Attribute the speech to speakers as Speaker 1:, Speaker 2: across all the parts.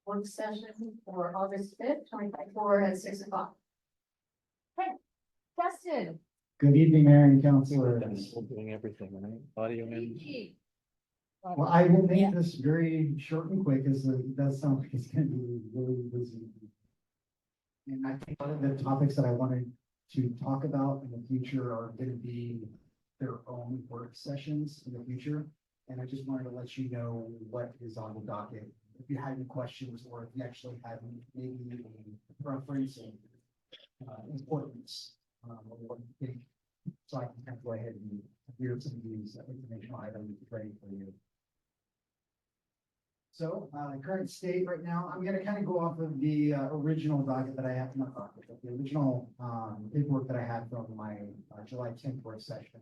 Speaker 1: Work session for August 5th, 2024 at 6 o'clock. Hey, Dustin.
Speaker 2: Good evening, Mayor and Councilor.
Speaker 3: We're doing everything, right? Audio and.
Speaker 2: Well, I will make this very short and quick, as it does sound like it's gonna be really busy. And I think one of the topics that I wanted to talk about in the future are gonna be their own work sessions in the future. And I just wanted to let you know what is on the docket. If you had any questions, or if you actually had maybe a preference and importance, or what you think. So I can kind of go ahead and hear some of these informational items ready for you. So, current state right now, I'm gonna kind of go off of the original docket that I have, not docket, but the original paperwork that I had from my July 10th work session.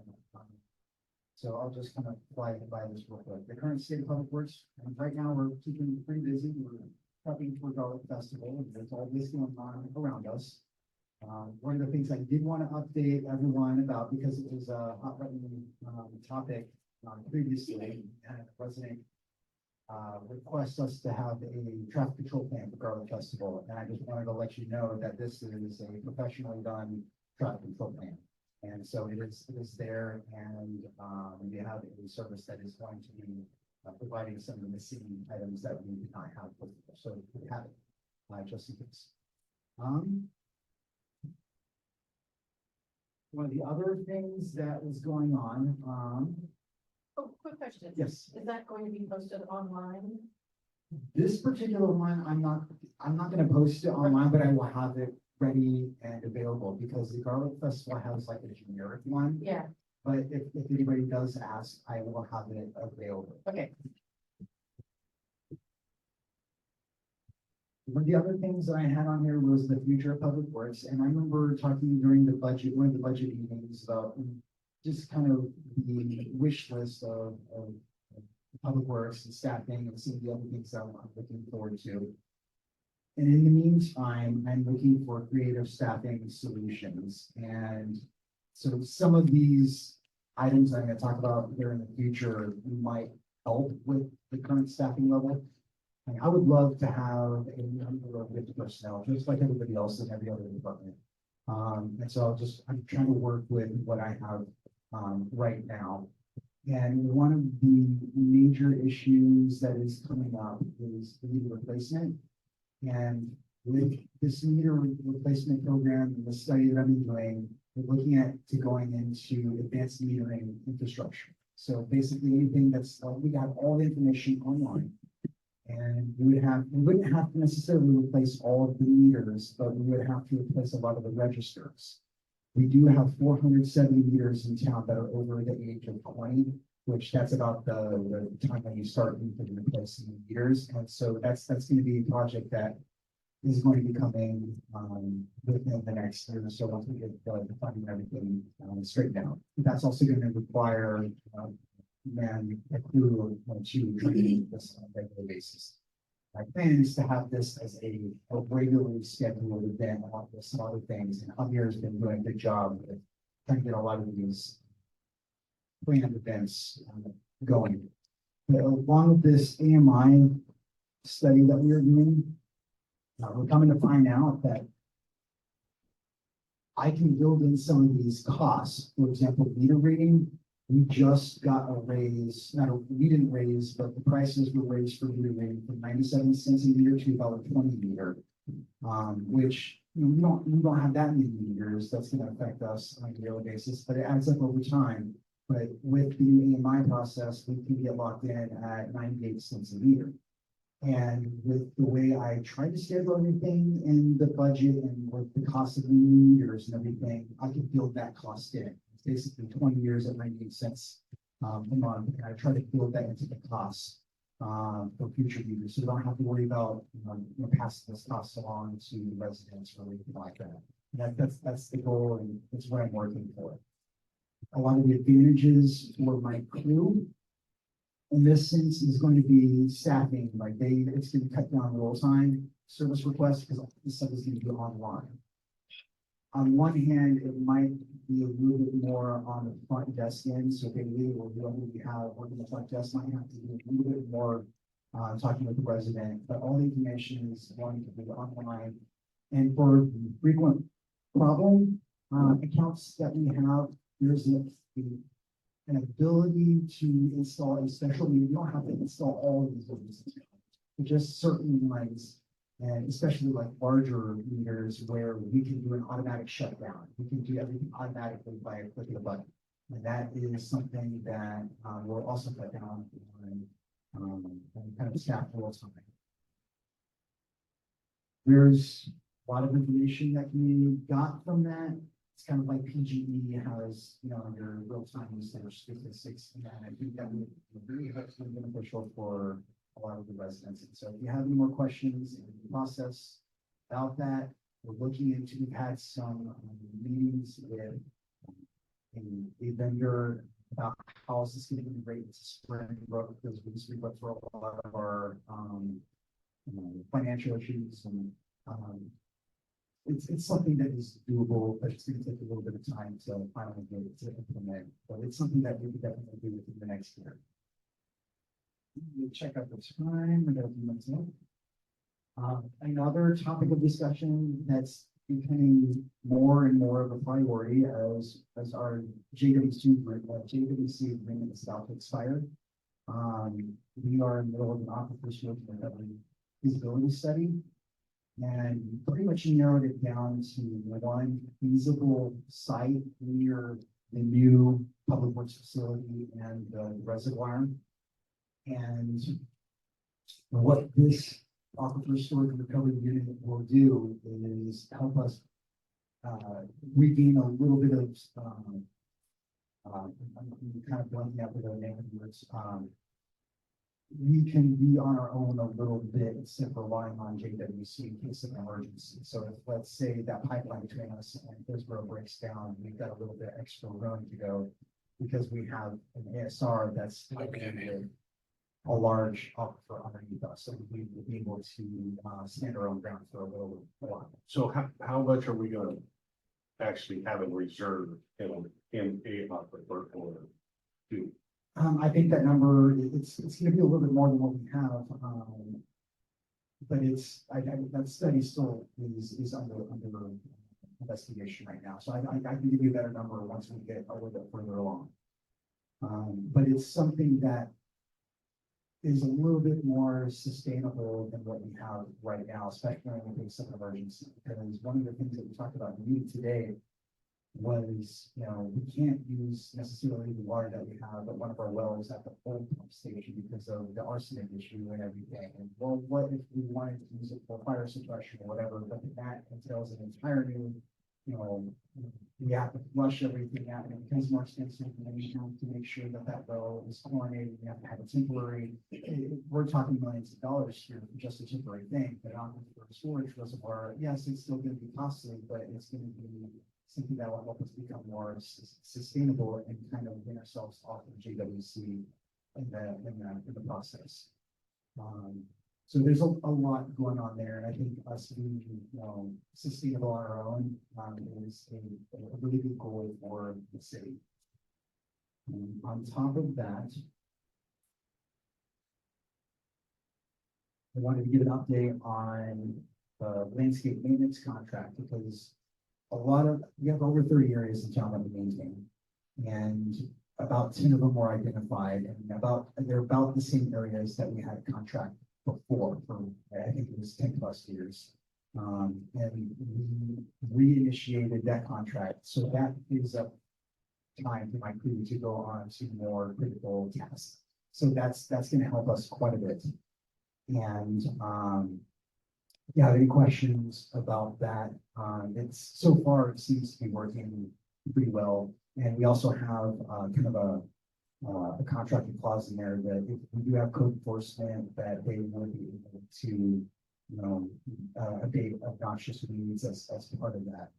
Speaker 2: So I'll just kind of fly by this real quick. The current state of public works, and right now we're keeping pretty busy. We're prepping for Garlic Festival, and there's all this going on around us. One of the things I did want to update everyone about, because it was a hot button topic previously, and the president request us to have a traffic control plan for Garlic Festival. And I just wanted to let you know that this is a professionally done traffic control plan. And so it is there, and we have a service that is going to be providing some of the missing items that we did not have before. So we have it just in case. One of the other things that was going on,
Speaker 1: Oh, quick question.
Speaker 2: yes.
Speaker 1: Is that going to be posted online?
Speaker 2: This particular one, I'm not gonna post it online, but I will have it ready and available, because the Garlic Festival has like a generic one.
Speaker 1: Yeah,
Speaker 2: But if anybody does ask, I will have it available.
Speaker 1: okay.
Speaker 2: One of the other things that I had on here was the future of public works, and I remember talking during the budget, one of the budget meetings about just kind of the wish list of public works and staffing and some of the other things that I'm looking forward to. And in the meantime, I'm looking for creative staffing solutions. And so some of these items I'm going to talk about here in the future might help with the current staffing level. And I would love to have a number of 50 personnel, just like everybody else in every other department. And so I'm trying to work with what I have right now. And one of the major issues that is coming up is the meter replacement. And with this meter replacement program and the study that I've been doing, we're looking at going into advanced metering infrastructure. So basically anything that's, we have all the information online. And we wouldn't have to necessarily replace all of the meters, but we would have to replace a lot of the registers. We do have 470 meters in town that are over the age of 20, which that's about the time when you start replacing meters. And so that's going to be a project that is going to be coming within the next year or so, once we get the funding and everything straightened out. That's also going to require a crew to train this on a regular basis. My plan is to have this as a regularly scheduled event along with some other things, and Javier has been doing a good job with trying to get a lot of these planned events going. But along with this AMI study that we're doing, we're coming to find out that I can build in some of these costs. For example, meter reading. We just got a raise, we didn't raise, but the prices were raised for meter reading from 97 cents a meter to $1.20 a meter. Which we don't have that many meters that's going to affect us on a daily basis, but it adds up over time. But with the new AMI process, we can get locked in at 98 cents a meter. And with the way I try to schedule everything in the budget and with the cost of new meters and everything, I can build that cost in. Basically 20 years at 98 cents a month. And I try to build that into the costs for future users. So we don't have to worry about passing this cost along to residents or anything like that. And that's the goal, and it's what I'm working for. A lot of the advantages for my crew in this sense is going to be staffing. Like it's going to cut down roll time service requests because this stuff is going to be online. on one hand, it might be a little bit more on the front desk end, so Bailey or whoever we have working the front desk might have to do a little bit more talking with the resident, but all the information is going to be online. And for frequent problem accounts that we have, there's an ability to install a special meter. You don't have to install all of these meters, but just certain ones. And especially like larger meters where we can do an automatic shutdown. We can do everything automatically by a click of a button. And that is something that will also cut down on kind of staff rules time. There's a lot of information that can be got from that. It's kind of like PGE has, your real-time usage statistics, and I think that would be very helpful and beneficial for a lot of the residents. And so if you have any more questions in the process about that, we're looking into, we've had some meetings with a vendor about how this is going to integrate into Springbrook, because we went through a lot of our financial issues, and it's something that is doable, but it's going to take a little bit of time to finally get it to implement. But it's something that we could definitely do within the next year. We'll check out the time. We got a few minutes left. Another topic of discussion that's becoming more and more of a priority as our JWC agreement is about to expire. We are in the middle of an aquifer feasibility study, and pretty much narrowed it down to one feasible site near the new public works facility and the reservoir. And what this aquifer storage and recovery unit will do is help us regain a little bit of I'm kind of blanking out with the name of the words. We can be on our own a little bit instead of relying on JWC in case of an emergency. So if, let's say that pipeline between us and Hillsborough breaks down, we've got a little bit extra room to go because we have an ASR that's a large aquifer underneath us, so we will be able to stand our own ground for a little while.
Speaker 4: So how much are we gonna actually have in reserve in a aquifer or two?
Speaker 2: I think that number, it's gonna be a little bit more than what we have. But that study still is under investigation right now. So I can give you a better number once we get a little bit further along. But it's something that is a little bit more sustainable than what we have right now, especially in the case of emergency. Because one of the things that we talked about in the meeting today was, we can't use necessarily the water that we have at one of our wells at the old pump station because of the arsenic issue and everything. And well, what if we wanted to use it for fire suppression or whatever, but that entails an entire new, we have to flush everything out and it becomes more expensive, and then we have to make sure that well is chlorinated. We have to have a temporary, we're talking millions of dollars here for just a temporary thing, but on the storage reservoir, yes, it's still going to be costly, but it's going to be something that will help us become more sustainable and kind of win ourselves off of JWC in the process. So there's a lot going on there, and I think us being sustainable on our own is a really good goal for the city. On top of that, I wanted to give an update on the landscape maintenance contract because we have over 30 areas in town that we maintain, and about 10 of them were identified, and they're about the same areas that we had a contract before for, I think it was 10 plus years. And we reinitiated that contract. So that gives up time for my crew to go on to more critical tasks. So that's going to help us quite a bit. And yeah, any questions about that? So far it seems to be working pretty well. And we also have kind of a contracting clause in there that if we do have code enforcement, that they will be able to, abate obnoxious weeds as part of that,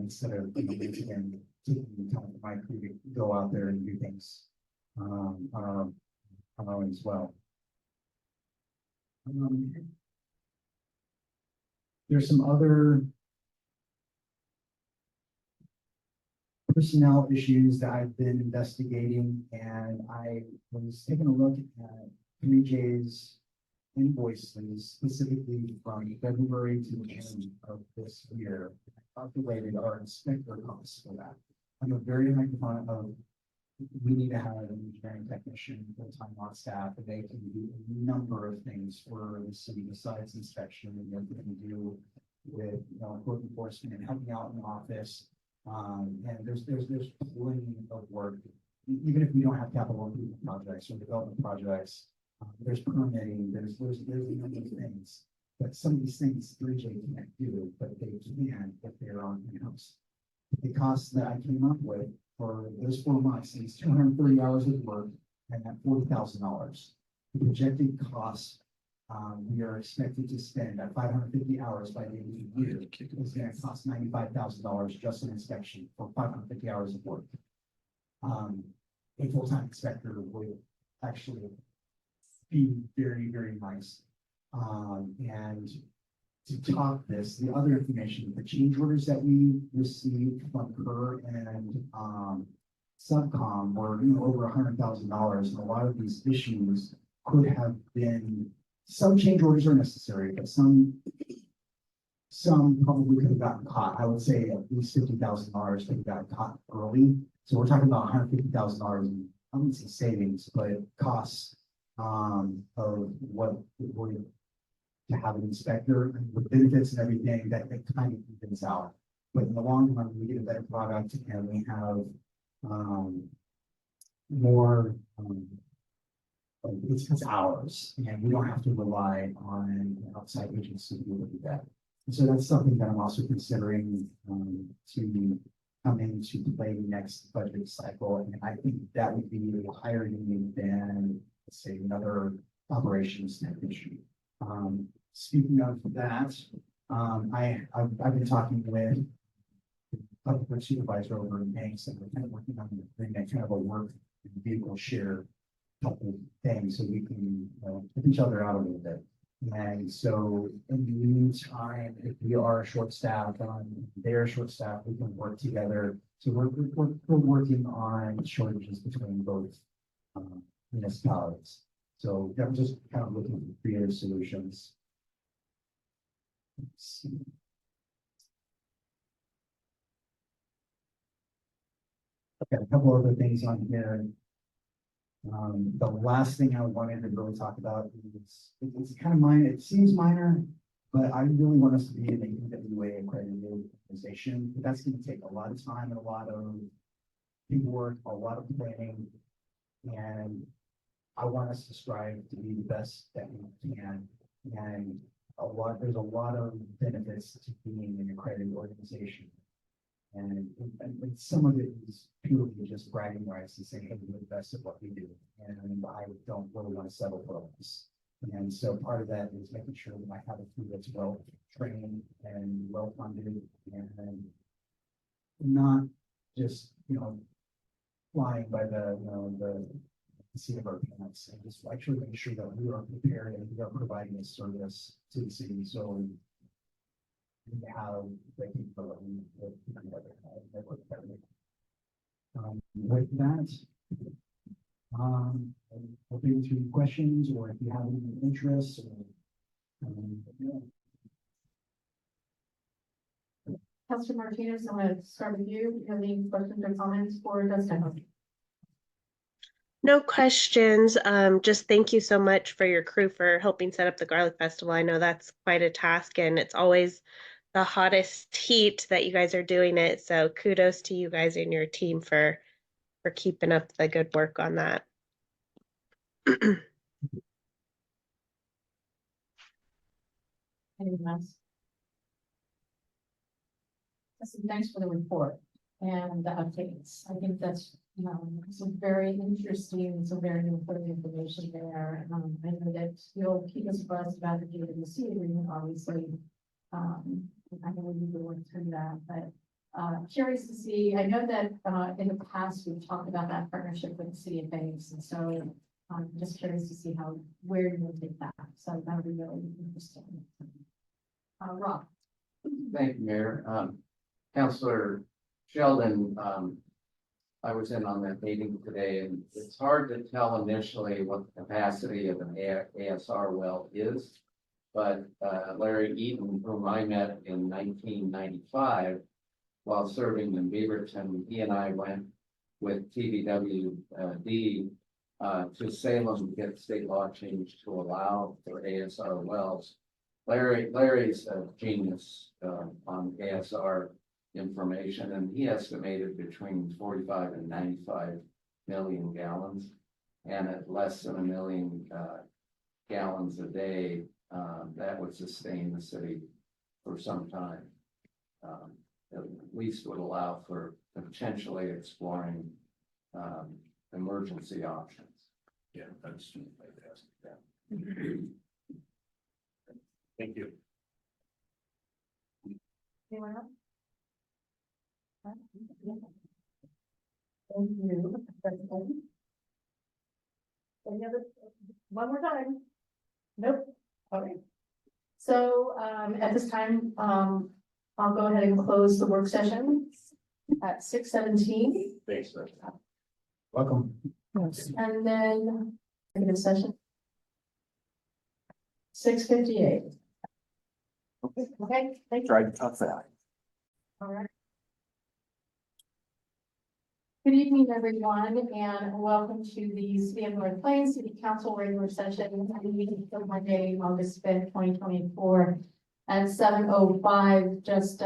Speaker 2: instead of taking time for my crew to go out there and do things on our own as well. There's some other personnel issues that I've been investigating, and I was taking a look at 3J's invoices specifically from February to June of this year. I calculated our inspector costs for that. I'm a very high component of, we need to have an engineering technician full-time on staff, and they can do a number of things for the city besides inspection, and what they can do with, code enforcement and helping out in the office. And there's plenty of work, even if we don't have capital improvement projects or development projects. There's permitting, there's a number of things, but some of these things 3J can't do, but they can if they're on in-house. The costs that I came up with for those 4 months is 230 hours of work and at $40,000. The projected costs, we are expected to spend at 550 hours by the end of the year. It's going to cost $95,000 just an inspection for 550 hours of work. A full-time inspector would actually be very, very nice. And to top this, the other information, the change orders that we received from her and Subcom were over $100,000. And a lot of these issues could have been, some change orders are necessary, but some probably could have gotten caught. I would say at least $50,000 could have gotten caught early. So we're talking about $150,000 in, I wouldn't say savings, but costs of what it would to have an inspector and the benefits and everything that kind of evens out. But in the long run, we get a better product and we have more, it's ours, and we don't have to rely on an outside agency to do that. And so that's something that I'm also considering to come into play next budget cycle. And I think that would be a higher need than, let's say, another operations technician. Speaking of that, I've been talking with a public supervisor over in Banks, and we're kind of working on doing that kind of a work and vehicle share couple things so we can help each other out a little bit. And so in the meantime, if we are short-staffed, they're short-staffed, we can work together. So we're working on shortages between both municipalities. So I'm just kind of looking for creative solutions. Let's see. Okay, a couple other things on here. The last thing I wanted to really talk about is, it's kind of minor, it seems minor, but I really want us to be an EWA accredited organization. But that's going to take a lot of time and a lot of work, a lot of planning, and I want us to strive to be the best that we can. And there's a lot of benefits to being an accredited organization. And some of it is purely just bragging rights and saying, hey, we're the best at what we do. And I don't really want to settle for this. And so part of that is making sure that I have a team that's well trained and well funded and not just, flying by the seat of our pants, and just actually making sure that we are prepared and we are providing a service to the city. So we have the capability of with that, open to questions, or if you have any interests.
Speaker 1: Councilor Martinez, I'm going to start with you. Do you have any questions or comments for Dustin?
Speaker 5: No questions. Just thank you so much for your crew for helping set up the Garlic Festival. I know that's quite a task, and it's always the hottest heat that you guys are doing it. So kudos to you guys and your team for keeping up the good work on that.
Speaker 1: Anyone else? Thanks for the report and the updates. I think that's some very interesting, some very important information there. I know that you'll keep us abreast about the GWC agreement, obviously. I know we need to work through that, but curious to see. I know that in the past we've talked about that partnership with the city of Banks, and so I'm just curious to see where you will take that. So that would be really interesting. Rob.
Speaker 6: Thank you, Mayor. Councilor Sheldon, I was in on that meeting today, and it's hard to tell initially what the capacity of an ASR well is. But Larry Eaton, whom I met in 1995 while serving in Beaverton, he and I went with TVWD to Salem to get state law changed to allow for ASR wells. Larry's a genius on ASR information, and he estimated between 45 and 95 million gallons, and at less than 1 million gallons a day, that would sustain the city for some time. At least would allow for potentially exploring emergency options.
Speaker 4: Yeah, that's fantastic. Yeah. Thank you.
Speaker 1: Anyone else? Thank you. Any other, one more time? Nope, okay. So, at this time, I'll go ahead and close the work session at 6:17.
Speaker 4: Thanks, sir.
Speaker 2: Welcome.
Speaker 1: And then, executive session. 6:58. Okay, thank you.
Speaker 3: Tried to tough that.
Speaker 1: All right. Good evening, everyone, and welcome to the City of North Plains City Council regular session, meeting for Monday, August 5th, 2024 at 7:05. Just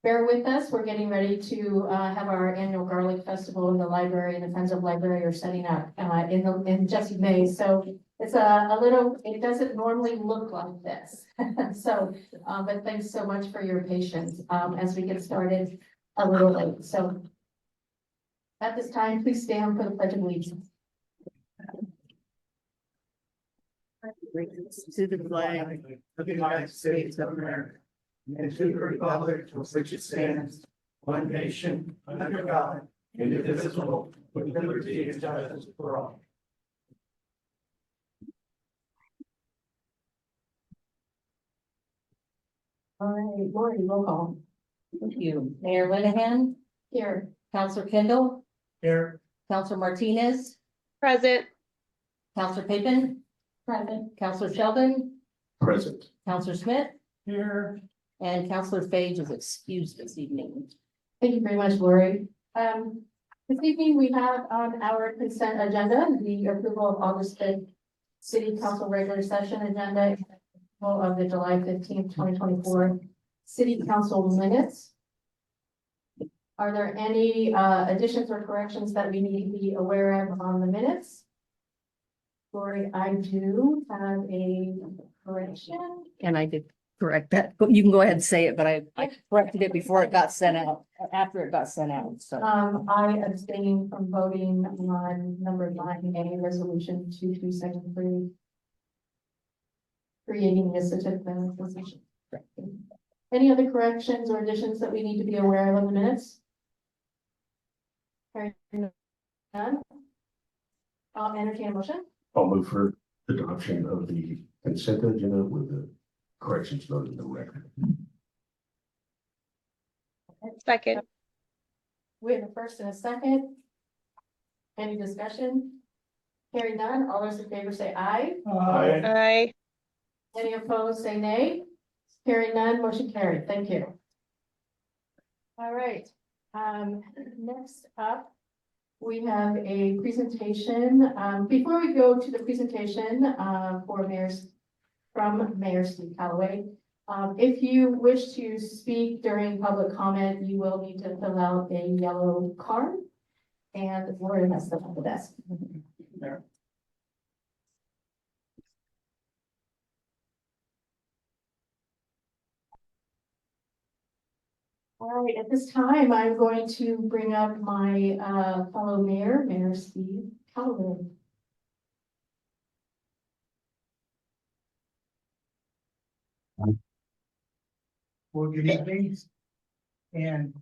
Speaker 1: bear with us. We're getting ready to have our annual Garlic Festival in the library, and the Friends of Library are setting up in Jesse May. So it's a little, it doesn't normally look like this. So, but thanks so much for your patience as we get started a little late. So at this time, please stand for the Pledge of Allegiance.
Speaker 7: To the flag of the United States of America, and to the republic for which it stands, one nation, under God, indivisible, with liberty and justice for all.
Speaker 1: All right, Lori, roll call.
Speaker 8: Thank you. Mayor Linehan,
Speaker 1: Here.
Speaker 8: Counselor Kendall,
Speaker 7: Here,
Speaker 8: Counselor Martinez,
Speaker 5: Present.
Speaker 8: Counselor Pippin,
Speaker 1: Present.
Speaker 8: Counselor Sheldon,
Speaker 4: Present.
Speaker 8: Counselor Smith,
Speaker 7: here,
Speaker 8: and Counselor Page is excused this evening.
Speaker 1: Thank you very much, Lori. This evening, we have on our consent agenda, the approval of August 5th City Council regular session agenda of the July 15th, 2024 City Council minutes. Are there any additions or corrections that we need to be aware of on the minutes? Lori, I do have a correction.
Speaker 8: And I did correct that. You can go ahead and say it, but I corrected it before it got sent out, after it got sent out, so.
Speaker 1: I abstain from voting on number 9A, resolution 2273. Creating the certificate of position. Any other corrections or additions that we need to be aware of in the minutes? Hearing none. I'll entertain a motion.
Speaker 4: I'll move for adoption of the consent agenda with the corrections noted in the record.
Speaker 5: Second.
Speaker 1: We have a first and a second. Any discussion? Hearing none, all those in favor say aye.
Speaker 5: Aye.
Speaker 1: Any opposed, say nay. Hearing none, motion carried. Thank you. All right, next up, we have a presentation. Before we go to the presentation, from Mayor Steve Calloway, if you wish to speak during public comment, you will need to fill out a yellow card. And Lori has them on the desk. All right, at this time, I'm going to bring up my fellow mayor, Mayor Steve Calloway.
Speaker 7: well, good evening. And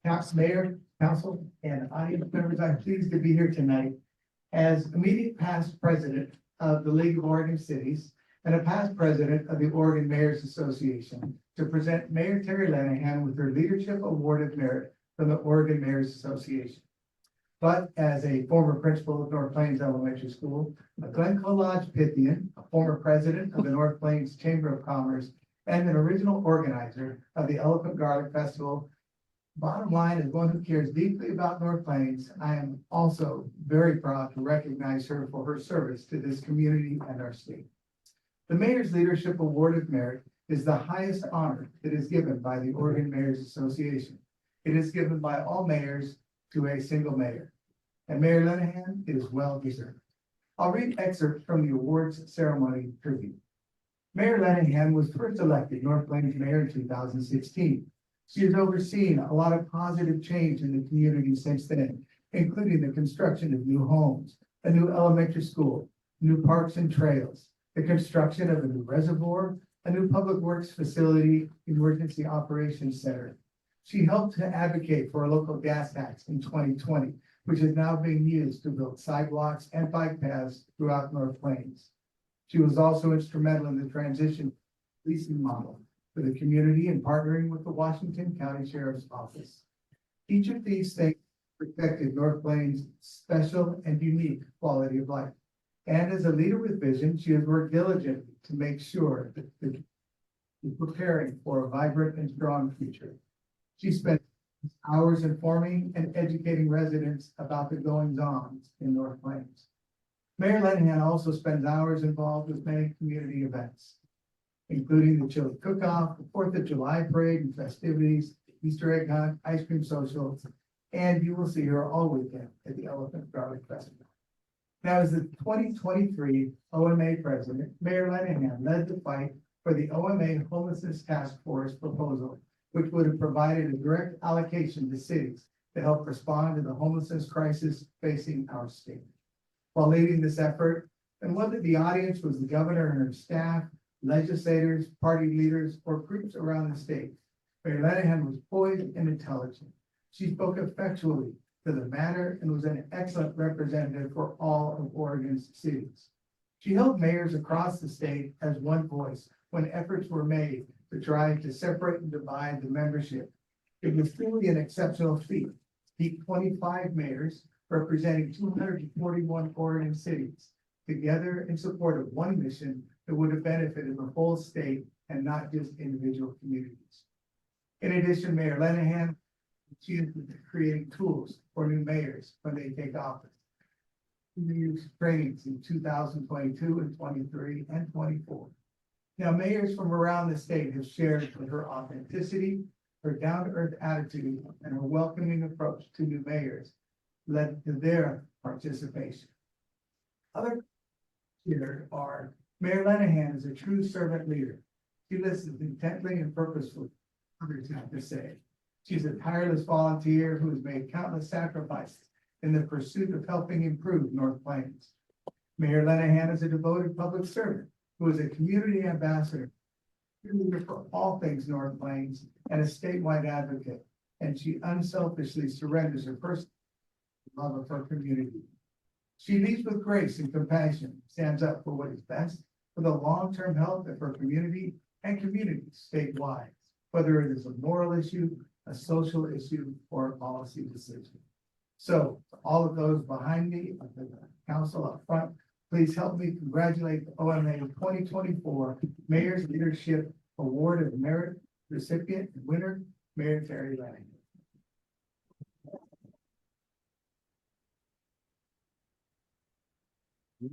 Speaker 7: Council Mayor, Council, and audience members, I'm pleased to be here tonight as immediate past president of the League of Oregon Cities and a past president of the Oregon Mayors Association to present Mayor Terry Lanahan with her Leadership Award of Merit from the Oregon Mayor's Association. But as a former principal of North Plains Elementary School, Glenn Colodge Pythian, a former president of the North Plains Chamber of Commerce, and an original organizer of the Elephant Garlic Festival. Bottom line, as one who cares deeply about North Plains, I am also very proud to recognize her for her service to this community and our state. The Mayor's Leadership Award of Merit is the highest honor that is given by the Oregon Mayors Association. It is given by all mayors to a single mayor, and Mayor Lenahan is well deserved. I'll read excerpts from the awards ceremony tribute. Mayor Lenahan was first elected North Plains Mayor in 2016. She has overseen a lot of positive change in the community since then, including the construction of new homes, a new elementary school, new parks and trails, the construction of a new reservoir, a new public works facility, emergency operations center. She helped to advocate for a local gas tax in 2020, which is now being used to build sidewalks and bike paths throughout North Plains. She was also instrumental in the transition leasing model for the community and partnering with the Washington County Sheriff's Office. Each of these things protected North Plains' special and unique quality of life. And as a leader with vision, she has worked diligently to make sure that the preparing for a vibrant and strong future. She spent hours informing and educating residents about the goings-on in North Plains. Mayor Lenahan also spends hours involved with many community events, including the chili cook-off, the 4th of July parade and festivities, the Easter egg hunt, ice cream socials, and you will see her all weekend at the Elephant Garlic Festival. Now, as the 2023 OMA president, Mayor Lenahan led the fight for the OMA Homelessness Task Force proposal, which would have provided a direct allocation to cities to help respond to the homelessness crisis facing our state. While leading this effort, and whether the audience was the governor and her staff, legislators, party leaders, or groups around the state, Mayor Lenahan was poised and intelligent. She spoke effectually to the matter and was an excellent representative for all of Oregon's cities. She held mayors across the state as one voice when efforts were made to try to separate and divide the membership. It was truly an exceptional feat to keep 25 mayors representing 241 Oregon cities together in support of one mission that would have benefited the whole state and not just individual communities. In addition, Mayor Lenahan, she is creating tools for new mayors when they take office. New trainings in 2022 and 23 and 24. Now, mayors from around the state have shared that her authenticity, her down-to-earth attitude, and her welcoming approach to new mayors led to their participation. Other here are Mayor Lenahan is a true servant leader. She listens intently and purposefully. Others have to say. She's a tireless volunteer who has made countless sacrifices in the pursuit of helping improve North Plains. Mayor Lenahan is a devoted public servant who is a community ambassador for all things North Plains and a statewide advocate, and she unselfishly surrenders her personal love of her community. She leads with grace and compassion, stands up for what is best for the long-term health of her community and communities statewide, whether it is a moral issue, a social issue, or a policy decision. So, to all of those behind me, the council up front, please help me congratulate the OMA 2024 Mayor's Leadership Award of Merit recipient and winner, Mayor Terry Lenahan.
Speaker 1: You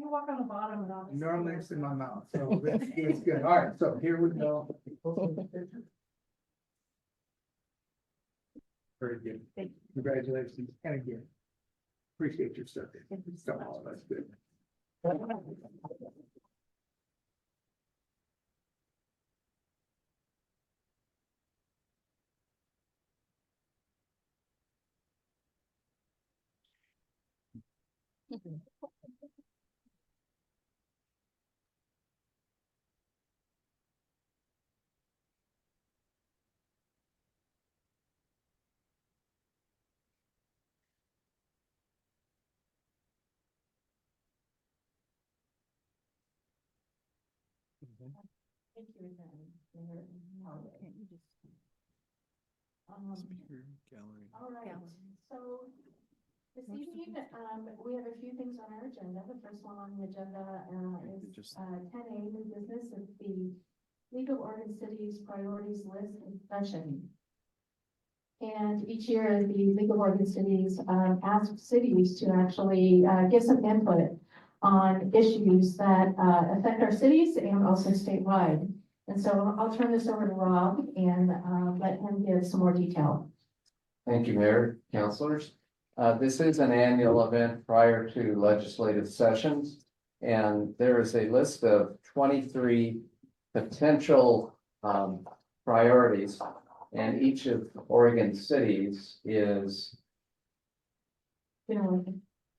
Speaker 1: walk on the bottom and all.
Speaker 7: No next in my mouth, so it's good. All right, so here we go. Very good. Congratulations, and again, appreciate your service. So, that's good.
Speaker 1: Thank you again. Mayor Howard.
Speaker 3: Speaker gallery.
Speaker 1: All right, so this evening, we have a few things on our agenda. The first one on the agenda,
Speaker 3: could
Speaker 1: is,
Speaker 3: just-
Speaker 1: 10A, new business, is the League of Oregon Cities Priorities List discussion. And each year, the League of Oregon Cities, asks cities to actually, give some input on issues that, affect our cities and also statewide. And so I'll turn this over to Rob and, let him give some more detail.
Speaker 6: Thank you, Mayor, councilors. This is an annual event prior to legislative sessions. And there is a list of 23 potential priorities. And each of Oregon cities is,
Speaker 1: You know,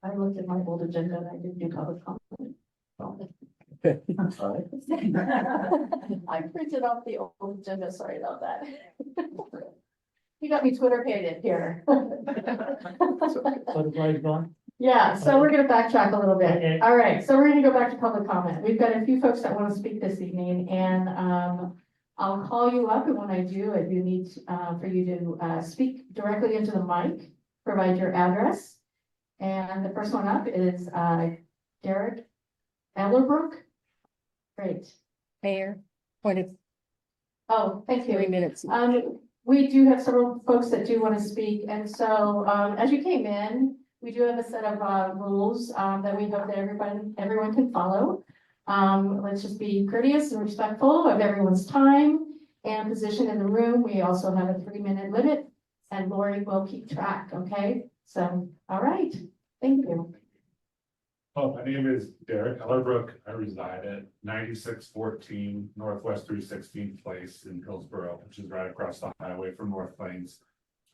Speaker 1: I looked at my old agenda and I didn't do public comment.
Speaker 6: I'm sorry.
Speaker 1: I printed off the old agenda, sorry about that. You got me Twitter hated here.
Speaker 7: Butterfly's gone.
Speaker 1: Yeah, so we're gonna backtrack a little
Speaker 7: Okay.
Speaker 1: bit. All right, so we're gonna go back to public comment. We've got a few folks that want to speak this evening and, I'll call you up, and when I do, I do need, for you to, speak directly into the mic, provide your address. And the first one up is, Derek Ellerbrook. Great.
Speaker 8: Mayor, point of
Speaker 1: Oh, thank you.
Speaker 8: 3 minutes.
Speaker 1: We do have several folks that do want to speak, and so, as you came in, we do have a set of, rules, that we hope that everyone can follow. Let's just be courteous and respectful of everyone's time and position in the room. We also have a 3-minute limit, and Lori will keep track, okay? So, all right, thank you.
Speaker 4: Oh, my name is Derek Ellerbrook. I reside at 9614 Northwest 316th Place in Hillsborough, which is right across the highway from North Plains.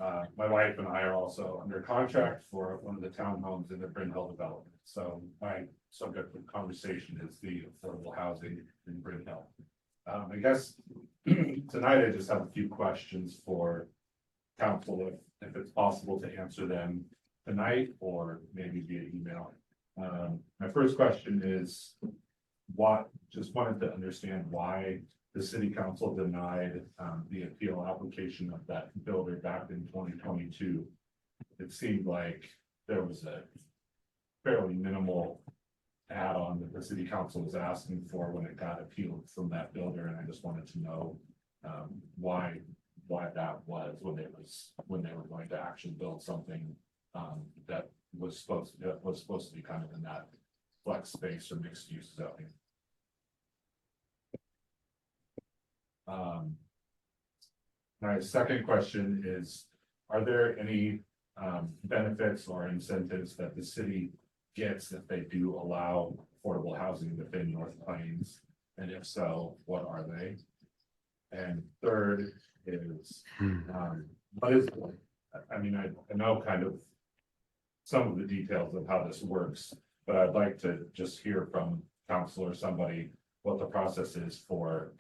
Speaker 4: My wife and I are also under contract for one of the townhomes in the Bryn Hill development. So my subject of conversation is the affordable housing in Bryn Hill. I guess tonight I just have a few questions for council, if it's possible to answer them tonight or maybe via email. My first question is, just wanted to understand why the city council denied the appeal application of that builder back in 2022. It seemed like there was a fairly minimal add-on that the city council was asking for when it got appealed from that builder, and I just wanted to know why that was when they were going to actually build something that was supposed to be kind of in that flex space or mixed use zoning. My second question is, are there any benefits or incentives that the city gets if they do allow affordable housing within North Plains? And if so, what are they? And third is, what is, I mean, I know kind of some of the details of how this works, but I'd like to just hear from council or somebody what the process is for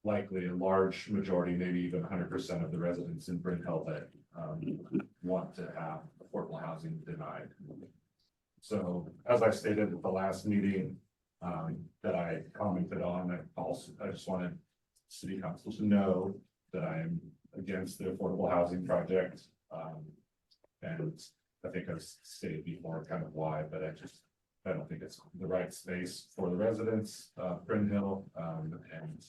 Speaker 4: likely a large majority, maybe even 100% of the residents in Bryn Hill that want to have affordable housing denied. So as I stated at the last meeting that I commented on, I just wanted city council to know that I am against the affordable housing project. And I think I've stated before kind of why, but I don't think it's the right space for the residents of Bryn Hill. And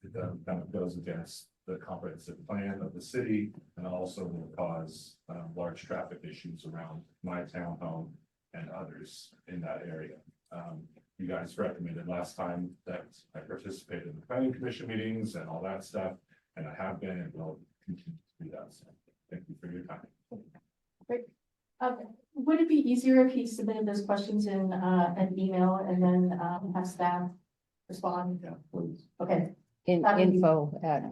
Speaker 4: it kind of goes against the comprehensive plan of the city and also will cause large traffic issues around my townhome and others in that area. You guys recommended last time that I participated in the planning commission meetings and all that stuff, and I have been and will continue to do that. So thank you for your time.
Speaker 1: Great. Would it be easier if he submitted those questions in an email and then have staff respond?
Speaker 4: Yeah.
Speaker 1: Okay,
Speaker 8: In
Speaker 1: that would be-
Speaker 8: info at.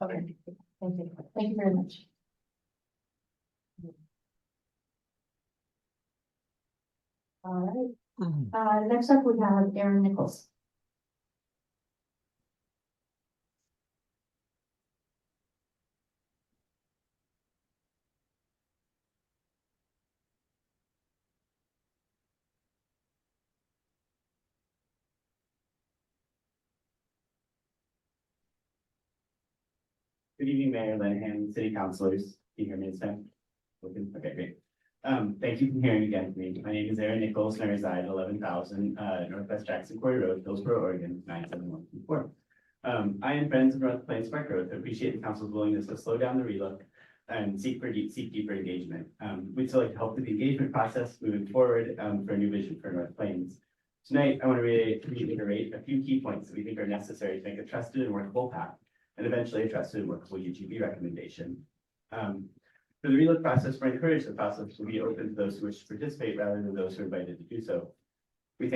Speaker 1: okay, thank you. Thank you very much. All right, next up we have Aaron Nichols.
Speaker 9: Good evening, Mayor Lenahan, city councilors. Can you hear me this time? Okay, great. Thank you for hearing again from me. My name is Aaron Nichols and I reside at 11,000 Northwest Jackson Quarry Road, Hillsborough, Oregon, 97124. I am friends of North Plains Park Road. I appreciate the council's willingness to slow down the relook and seek deeper engagement. We'd still like to help with the engagement process moving forward for a new vision for North Plains. Tonight, I want to reiterate a few key points that we think are necessary to make a trusted and workable path and eventually a trusted and workable UGB recommendation. For the relook process, we encourage the process to be open to those who wish to participate rather than those who are invited to do so. We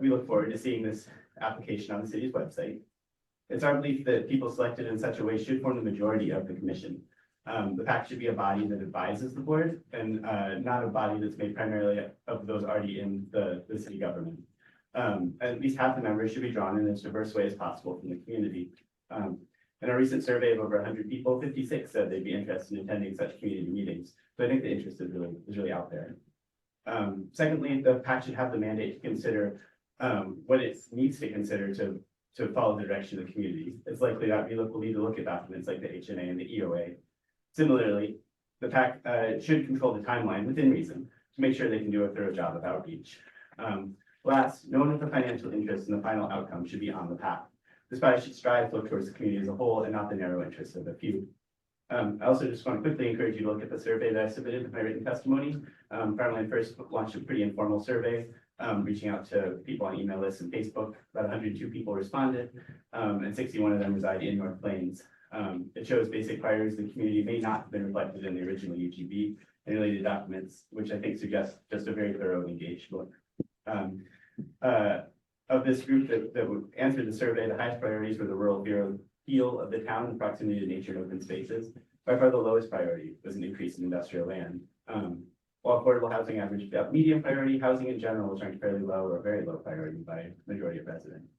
Speaker 9: look forward to seeing this application on the city's website. It's our belief that people selected in such a way should form the majority of the commission. The PAC should be a body that advises the board and not a body that's made primarily of those already in the city government. At least half the members should be drawn in as diverse way as possible from the community. In a recent survey of over 100 people, 56 said they'd be interested in attending such community meetings. So I think the interest is really out there. Secondly, the PAC should have the mandate to consider what it needs to consider to follow the direction of the community. It's likely that we will need to look at documents like the HNA and the EOA. Similarly, the PAC should control the timeline within reason to make sure they can do a thorough job of outreach. Last, no one with a financial interest in the final outcome should be on the PAC. This body should strive to look towards the community as a whole and not the narrow interests of a few. I also just want to quickly encourage you to look at the survey that I submitted with my written testimony. Farmland First launched a pretty informal survey, reaching out to people on email lists and Facebook. About 102 people responded, and 61 of them reside in North Plains. It shows basic priorities of the community may not have been reflected in the original UGB and related documents, which I think suggests just a very thorough and engaged look. Of this group that would answer the survey, the highest priorities were the rural feel of the town and proximity to nature and open spaces. By far the lowest priority was an increase in industrial land. While affordable housing averaged up medium priority, housing in general was ranked fairly low or very low priority by majority of residents.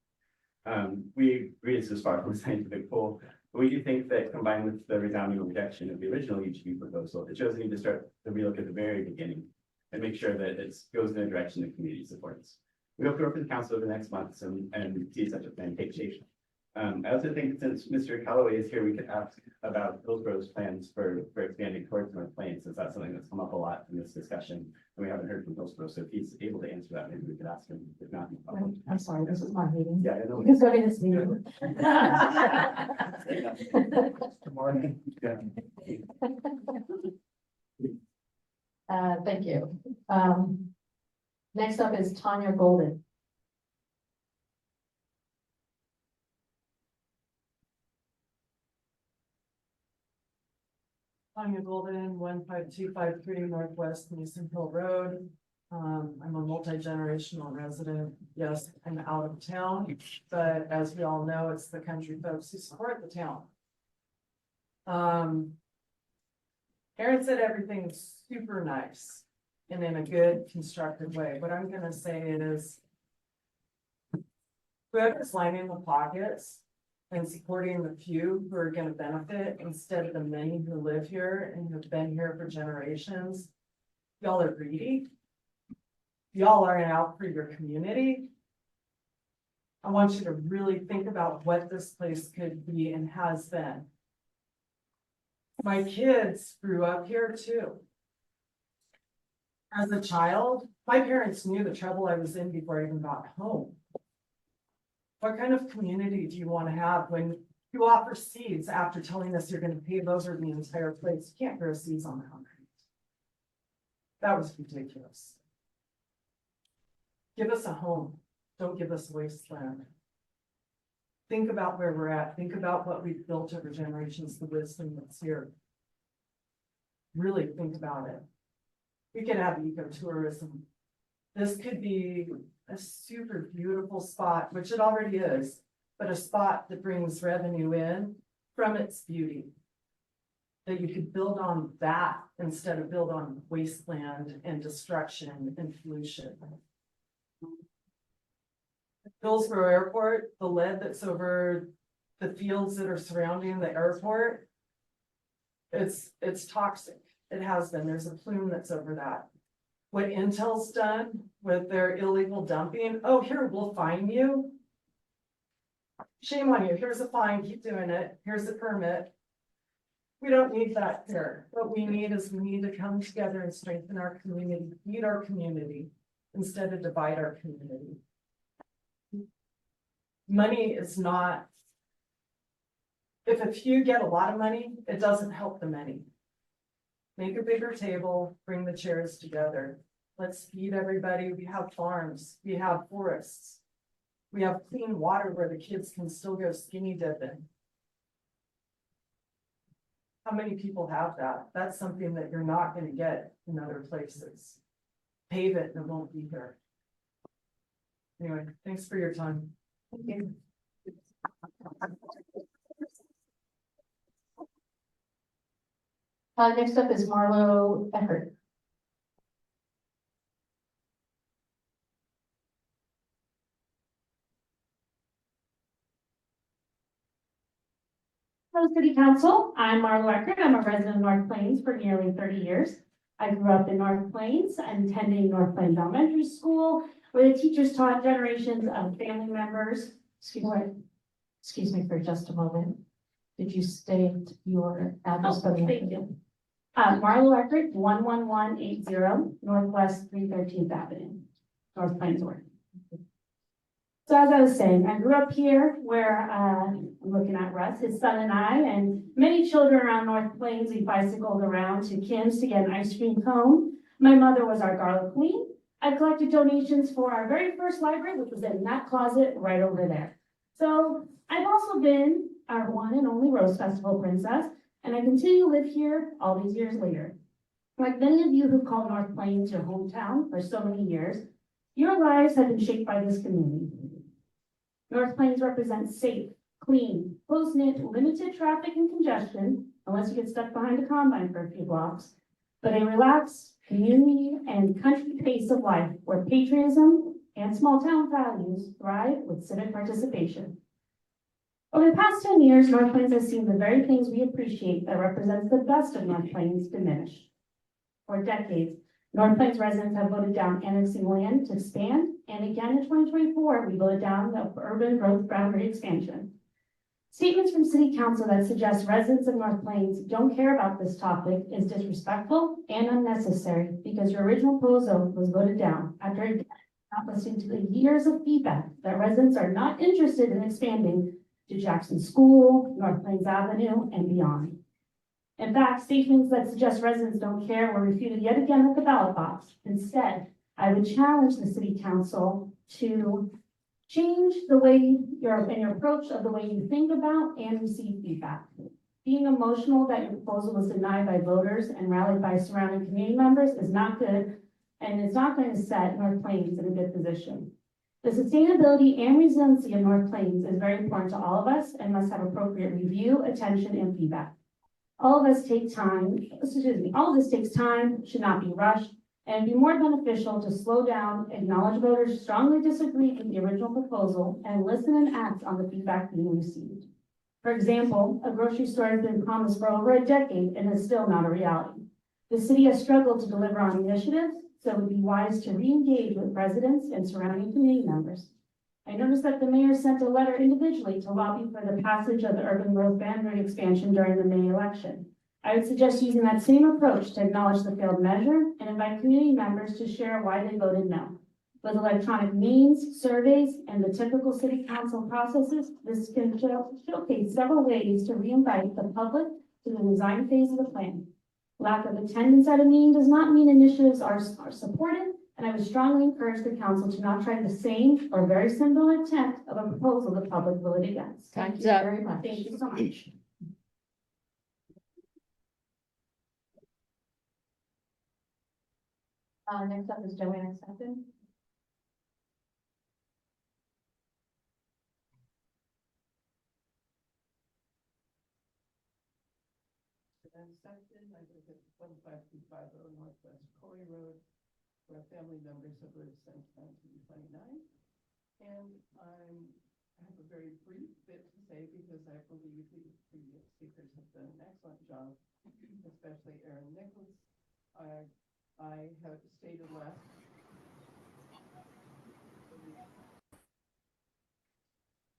Speaker 9: We agree this is far from a scientific poll, but we do think that combined with the resounding rejection of the original UGB proposal, it shows the need to start the relook at the very beginning and make sure that it goes in a direction the community supports. We hope to work with the council over the next months and see such a plan take shape. I also think since Mr. Calloway is here, we could ask about Hillsborough's plans for expanding towards North Plains, since that's something that's come up a lot in this discussion, and we haven't heard from Hillsborough. So if he's able to answer that, maybe we could ask him. If not, no problem.
Speaker 1: I'm sorry, this is my meeting.
Speaker 9: Yeah, I know.
Speaker 1: Who's going to this meeting?
Speaker 2: Good morning.
Speaker 1: Thank you. Next up is Tanya Golden.
Speaker 10: Tanya Golden, 15253 Northwest Mason Hill Road. I'm a multi-generational resident. Yes, I'm out of town, but as we all know, it's the country folks who support the town. Aaron said everything's super nice and in a good constructive way. What I'm gonna say is whoever's lining the pockets and supporting the few who are gonna benefit instead of the many who live here and have been here for generations, y'all are greedy. Y'all aren't out for your community. I want you to really think about what this place could be and has been. My kids grew up here too. As a child, my parents knew the trouble I was in before I even got home. What kind of community do you want to have when you offer seeds after telling us you're going to pave over the entire place? You can't grow seeds on concrete. That was ridiculous. Give us a home. Don't give us wasteland. Think about where we're at. Think about what we've built over generations, the wisdom that's here. Really think about it. We could have ecotourism. This could be a super beautiful spot, which it already is, but a spot that brings revenue in from its beauty. That you could build on that instead of build on wasteland and destruction and pollution. Hillsborough Airport, the lead that's over the fields that are surrounding the airport, it's toxic. It has been. There's a plume that's over that. What Intel's done with their illegal dumping, oh, here, we'll fine you. Shame on you. Here's a fine. Keep doing it. Here's the permit. We don't need that here. What we need is we need to come together and strengthen our community, feed our community, instead of divide our community. Money is not. If a few get a lot of money, it doesn't help the many. Make a bigger table, bring the chairs together. Let's feed everybody. We have farms, we have forests. We have clean water where the kids can still go skinny dipping. How many people have that? That's something that you're not gonna get in other places. Pave it and it won't be here. Anyway, thanks for your time.
Speaker 1: Next up is Marlo Eckert.
Speaker 11: Hello, City Council. I'm Marlo Eckert. I'm a resident of North Plains for nearly 30 years. I grew up in North Plains, attending North Plains Elementary School, where the teachers taught generations of family members.
Speaker 1: Excuse me for just a moment. Did you state your address?
Speaker 11: Oh, thank you. Marlo Eckert, 11180 Northwest 313th Avenue, North Plains, Oregon. So as I was saying, I grew up here where I'm looking at Russ, his son and I, and many children around North Plains, we bicycled around to Kim's to get an ice cream cone. My mother was our garlic queen. I collected donations for our very first library, which was in that closet right over there. So I've also been our one and only Rose Festival princess, and I continue to live here all these years later. Like many of you who've called North Plains your hometown for so many years, your lives have been shaped by this community. North Plains represents safe, clean, close-knit, limited traffic and congestion, unless you get stuck behind a combine for a few blocks, but a relaxed community and country pace of life where patriotism and small town values thrive with civic participation. Over the past 10 years, North Plains has seen the very things we appreciate that represents the best of North Plains diminish. For decades, North Plains residents have voted down annexing land to expand, and again in 2024, we voted down the urban growth boundary expansion. Statements from City Council that suggest residents of North Plains don't care about this topic is disrespectful and unnecessary because your original proposal was voted down after not listening to the years of feedback that residents are not interested in expanding to Jackson School, North Plains Avenue, and beyond. In fact, statements that suggest residents don't care were refuted yet again at the ballot box. Instead, I would challenge the City Council to change the way your approach of the way you think about and receive feedback. Being emotional that your proposal was denied by voters and rallied by surrounding community members is not good, and it's not going to set North Plains in a good position. The sustainability and resiliency of North Plains is very important to all of us and must have appropriate review, attention, and feedback. All of this takes time, should not be rushed, and be more beneficial to slow down, acknowledge voters strongly disagree with the original proposal, and listen and act on the feedback being received. For example, a grocery store has been promised for over a decade and is still not a reality. The city has struggled to deliver on initiatives, so it would be wise to re-engage with residents and surrounding community members. I noticed that the mayor sent a letter individually to lobby for the passage of the urban growth boundary expansion during the May election. I would suggest using that same approach to acknowledge the failed measure and invite community members to share why they voted no. With electronic means, surveys, and the typical city council processes, this can showcase several ways to re-invite the public to the design phase of the plan. Lack of attendance at a meeting does not mean initiatives are supported, and I would strongly encourage the council to not try the same or very similar attempt of a proposal the public voted against.
Speaker 1: Thank you
Speaker 8: Time's up.
Speaker 1: very much.
Speaker 11: Thank you so much.
Speaker 1: Next up is Joanna Sutton.
Speaker 10: And second, I live at 15250 Northwest Corey Road, where family members have lived since 1929. And I have a very brief bit to say because I believe the previous speakers have done an excellent job, especially Erin Nichols. I have stated last.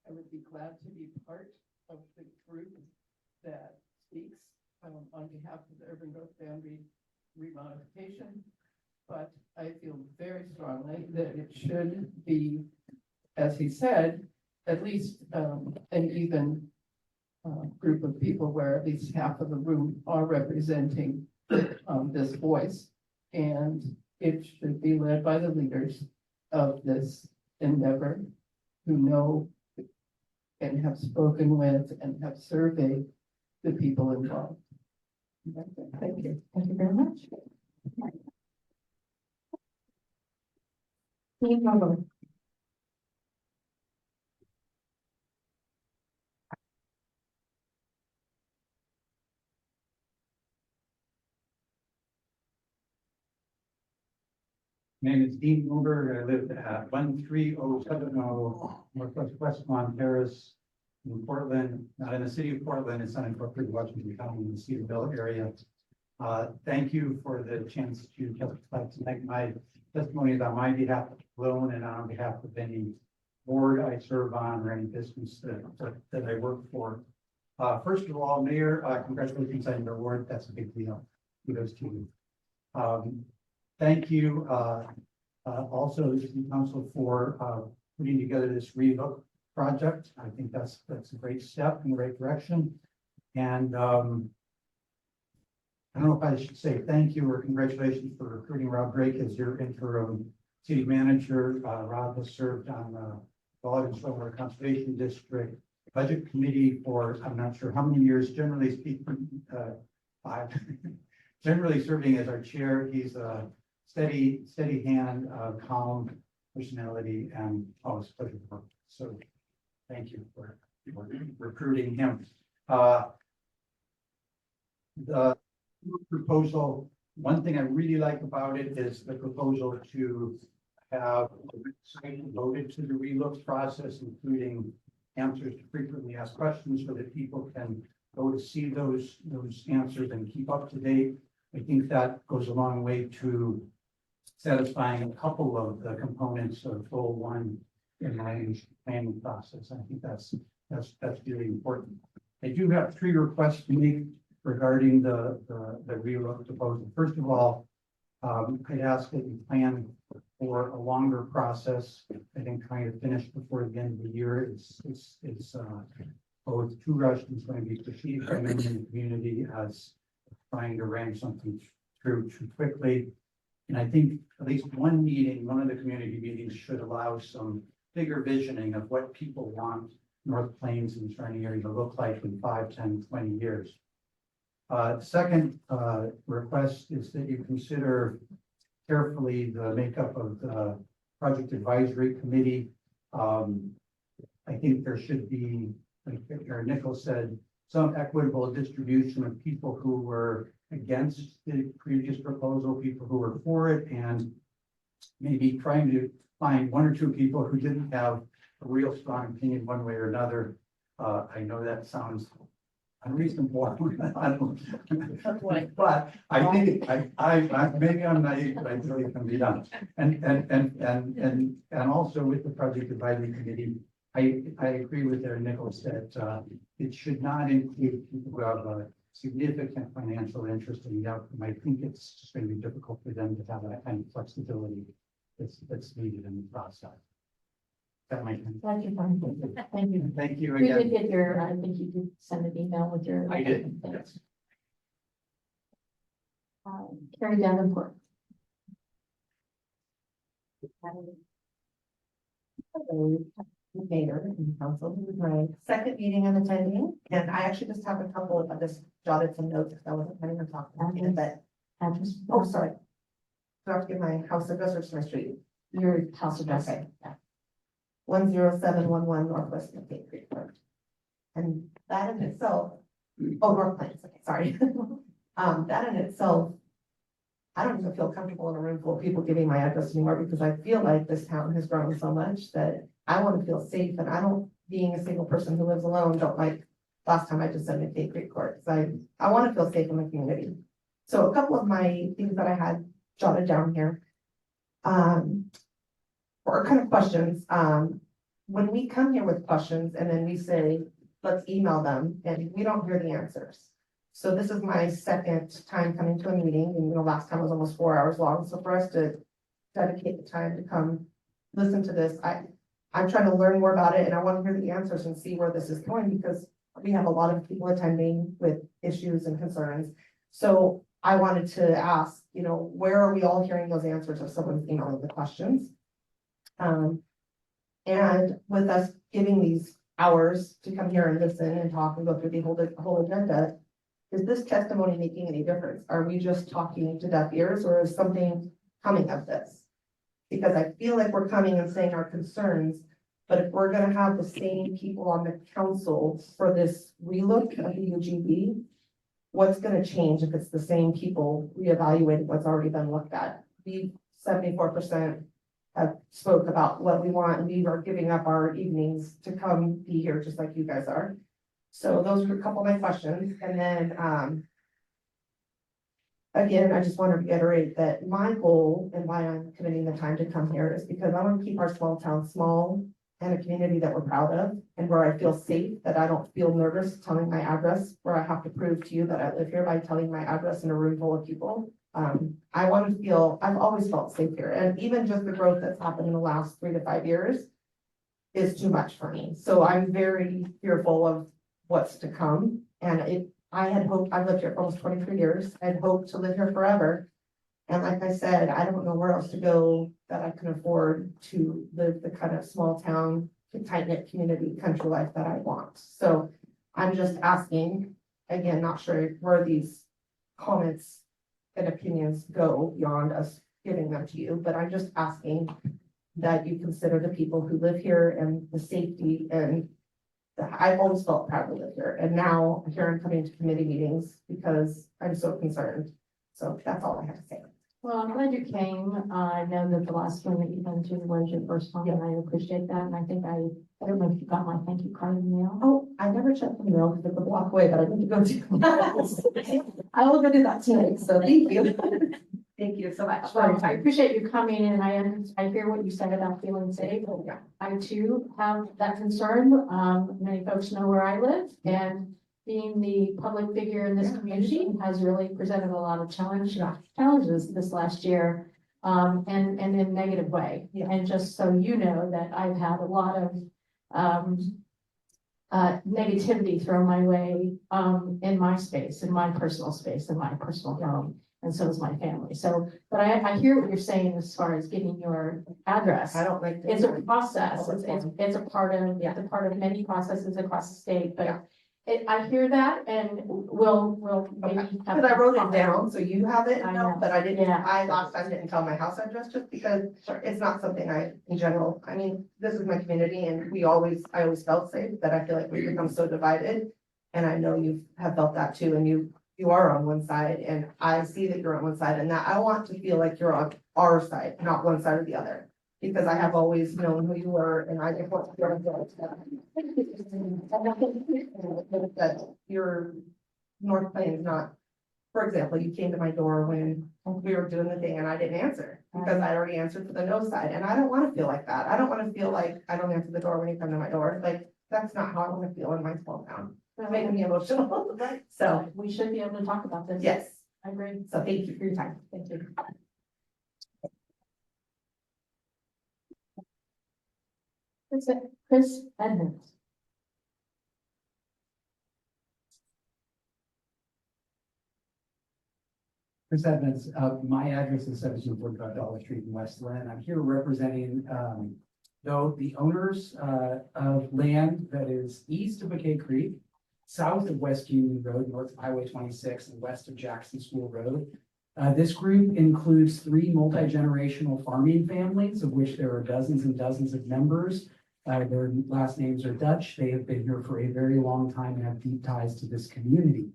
Speaker 10: I would be glad to be part of the group that speaks on behalf of the Urban Growth Boundary remodification. But I feel very strongly that it should be, as he said, at least an even group of people where at least half of the room are representing this voice. And it should be led by the leaders of this endeavor who know and have spoken with and have surveyed the people involved. That's it. Thank you.
Speaker 1: Thank you very much. Steve Noble.
Speaker 12: My name is Dean Moberg. I live at 13070 Northwest Westmont Terrace in Portland, not in the city of Portland, it's unincorporated Washington County in the Cedarville area. Thank you for the chance to testify tonight. My testimony is on my behalf alone and on behalf of any board I serve on or any business that I work for. First of all, Mayor, congratulations on your award. That's a big deal. Kudos to you. Thank you, also to the council for putting together this relook project. I think that's a great step in the right direction. And I don't know if I should say thank you or congratulations for recruiting Rob Drake as your interim city manager. Rob has served on the Ballard and Stormwater Conservation District Budget Committee for I'm not sure how many years. Generally speaking, 5. Generally serving as our chair. He's a steady hand, calm personality, and always a pleasure to work with. So thank you for recruiting him. The proposal, one thing I really like about it is the proposal to have voted to the relook process, including answers to frequently asked questions so that people can go to see those answers and keep up to date. I think that goes a long way to satisfying a couple of the components of goal 1 in my planning process. I think that's really important. I do have 3 requests to make regarding the relook proposal. First of all, I'd ask that you plan for a longer process. I think trying to finish before the end of the year is both too rushed and it's going to be perceived by many in the community as trying to ram something through too quickly. And I think at least one of the community meetings should allow some bigger visioning of what people want North Plains and the surrounding area to look like in 5, 10, 20 years. Second request is that you consider carefully the makeup of the project advisory committee. I think there should be, like Nichols said, some equitable distribution of people who were against the previous proposal, people who were for it, and maybe trying to find 1 or 2 people who didn't have a real strong opinion one way or another. I know that sounds unreasonable. But I think I maybe I'm naive, but I feel it can be done. And also with the project advisory committee, I agree with Aaron Nichols that it should not include people who have a significant financial interest in the outcome. I think it's just going to be difficult for them to have that kind of flexibility that's needed in the process. That might.
Speaker 1: Thank you. Thank you.
Speaker 12: Thank you
Speaker 1: We did
Speaker 12: again.
Speaker 1: get your, I think you did send an email with your.
Speaker 12: I did. Yes.
Speaker 1: Carrie Davenport.
Speaker 13: Hello, Mayor and Council. This is my second meeting I'm attending, and I actually just have a couple of, I just jotted some notes because I wasn't planning on talking, but, oh, sorry. Do I have to give my house address or just my street?
Speaker 1: Your house address.
Speaker 13: Okay. 10711 Northwest Cape Creek Road. And that in itself, North Plains, okay, sorry. That in itself, I don't even feel comfortable in a room full of people giving my address anymore because I feel like this town has grown so much that I want to feel safe, and I don't, being a single person who lives alone, don't like last time I just said the Cape Creek Court. So I want to feel safe in the community. So a couple of my things that I had jotted down here. Or kind of questions, when we come here with questions and then we say, let's email them, and we don't hear the answers. So this is my second time coming to a meeting, and last time was almost 4 hours long, so for us to dedicate the time to come listen to this, I'm trying to learn more about it, and I want to hear the answers and see where this is going, because we have a lot of people attending with issues and concerns. So I wanted to ask, where are we all hearing those answers if someone's emailing the questions? And with us giving these hours to come here and listen and talk and go through the whole agenda, is this testimony making any difference? Are we just talking to deaf ears, or is something coming of this? Because I feel like we're coming and saying our concerns, but if we're gonna have the same people on the council for this relook of the UGB, what's gonna change if it's the same people reevaluating what's already been looked at? We 74% have spoke about what we want, and we are giving up our evenings to come be here just like you guys are. So those are a couple of my questions, and then, again, I just want to reiterate that my goal and why I'm committing the time to come here is because I want to keep our small town small and a community that we're proud of, and where I feel safe, that I don't feel nervous telling my address, where I have to prove to you that I live here by telling my address in a room full of people. I want to feel, I've always felt safe here, and even just the growth that's happened in the last 3 to 5 years is too much for me. So I'm very fearful of what's to come, and I had hoped, I've lived here for almost 23 years, I'd hoped to live here forever. And like I said, I don't know where else to go that I can afford to live the kind of small town, tight-knit community, country life that I want. So I'm just asking, again, not sure where these comments and opinions go beyond us giving them to you, but I'm just asking that you consider the people who live here and the safety, and I've always felt proud to live here, and now here I'm coming to committee meetings because I'm so concerned. So that's all I have to say.
Speaker 1: Well, I'm glad you came. I know that the last one that you went to was your first one, and I appreciate that. And I think I don't know if you got my thank you card in the mail.
Speaker 13: Oh, I never checked the mail because it's a block away, but I need to go do. I will go do that tonight, so thank you. Thank you so much.
Speaker 1: I appreciate you coming in, and I hear what you said about feeling safe.
Speaker 13: Yeah.
Speaker 1: I too have that concern. Many folks know where I live, and being the public figure in this community has really presented a lot of challenges this last year, and in a negative way.
Speaker 13: Yeah.
Speaker 1: And just so you know that I've had a lot of negativity thrown my way in my space, in my personal space, in my personal home. And so is my family. So, but I hear what you're saying as far as getting your address.
Speaker 13: I don't like.
Speaker 1: It's a process. It's a part of, it's a part of many processes across the state, but I hear that, and we'll maybe.
Speaker 13: Because I wrote it down, so you have it,
Speaker 1: I know.
Speaker 13: but I didn't,
Speaker 1: Yeah.
Speaker 13: I last time didn't tell my house address just because it's not something in general, I mean, this is my community, and I always felt safe, but I feel like we've become so divided. And I know you have felt that too, and you are on one side, and I see that you're on one side, and that I want to feel like you're on our side, not one side or the other. Because I have always known who you were, and I just want to feel that your North Plains not, for example, you came to my door when we were doing the thing and I didn't answer because I already answered to the no side, and I don't want to feel like that. I don't want to feel like I don't answer the door when you come to my door. Like, that's not how I want to feel in my small town. It's making me emotional. So
Speaker 1: We should be able to talk about this.
Speaker 13: yes,
Speaker 1: I agree.
Speaker 13: so thank you for your time.
Speaker 1: Thank you. That's it. Chris Edmonds.
Speaker 12: Chris Evans, my address is 1745 Dollar Street in West Lynn. I'm here representing, the owners, of land that is east of McKay Creek, south of West Union Road, north of Highway 26, and west of Jackson School Road. This group includes 3 multi-generational farming families, of which there are dozens and dozens of members. Their last names are Dutch. They have been here for a very long time and have deep ties to this community.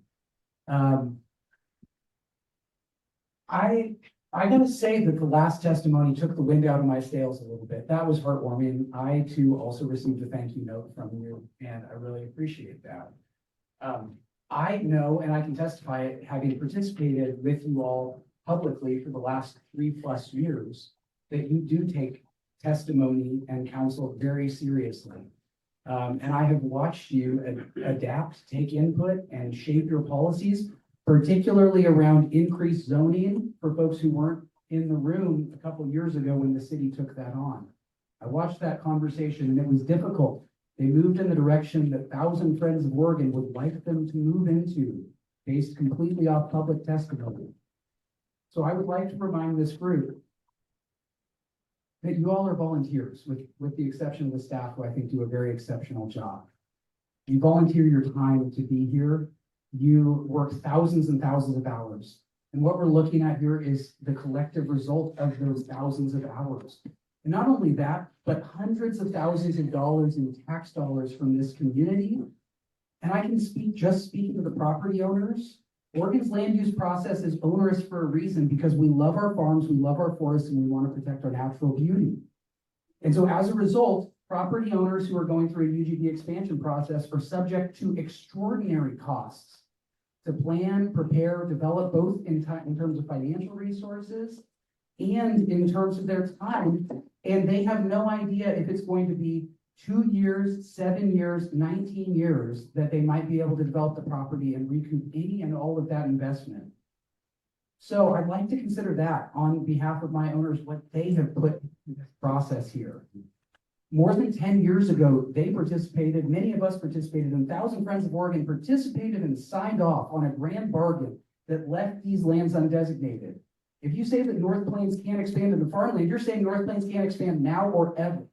Speaker 12: I gotta say that the last testimony took the wind out of my sails a little bit. That was heartwarming. I too also received a thank you note from you, and I really appreciate that. I know, and I can testify, having participated with you all publicly for the last 3+ years, that you do take testimony and counsel very seriously.
Speaker 14: And I have watched you adapt, take input, and shape your policies, particularly around increased zoning for folks who weren't in the room a couple years ago when the city took that on. I watched that conversation and it was difficult. They moved in the direction that Thousand Friends of Oregon would like them to move into, based completely off public testimony. So I would like to remind this group that you all are volunteers, with the exception of the staff, who I think do a very exceptional job. You volunteer your time to be here. You work thousands and thousands of hours. And what we're looking at here is the collective result of those thousands of hours. And not only that, but hundreds of thousands of dollars in tax dollars from this community. And I can speak, just speaking to the property owners, Oregon's land use process is onerous for a reason, because we love our farms, we love our forests, and we want to protect our natural beauty. And so as a result, property owners who are going through a UGB expansion process are subject to extraordinary costs to plan, prepare, develop, both in terms of financial resources and in terms of their time. And they have no idea if it's going to be 2 years, 7 years, 19 years that they might be able to develop the property and recoup any and all of that investment. So I'd like to consider that on behalf of my owners, what they have put in this process here. More than 10 years ago, they participated, many of us participated, and Thousand Friends of Oregon participated and signed off on a grand bargain that left these lands undesignated. If you say that North Plains can't expand into farmland, you're saying North Plains can't expand now or ever,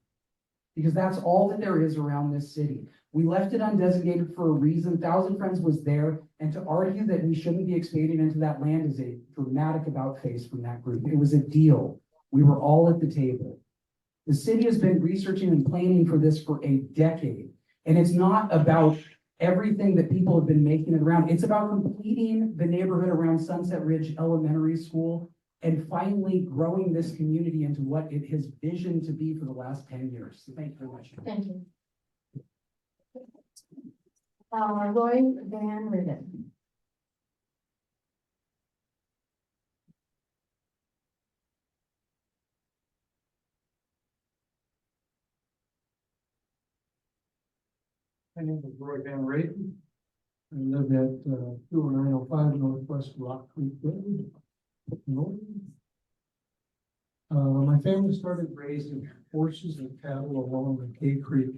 Speaker 14: because that's all that there is around this city. We left it undesignated for a reason. Thousand Friends was there, and to argue that we shouldn't be expanding into that land is a dramatic about-face from that group. It was a deal. We were all at the table. The city has been researching and planning for this for a decade, and it's not about everything that people have been making it around. It's about completing the neighborhood around Sunset Ridge Elementary School and finally growing this community into what it has visioned to be for the last 10 years. So thank you very much.
Speaker 1: Thank you. Roy Van Riden.
Speaker 12: My name is Roy Van Rayton. I live at 20905 Northwest Rock Creek Road. My family started raising horses and cattle along the Cave Creek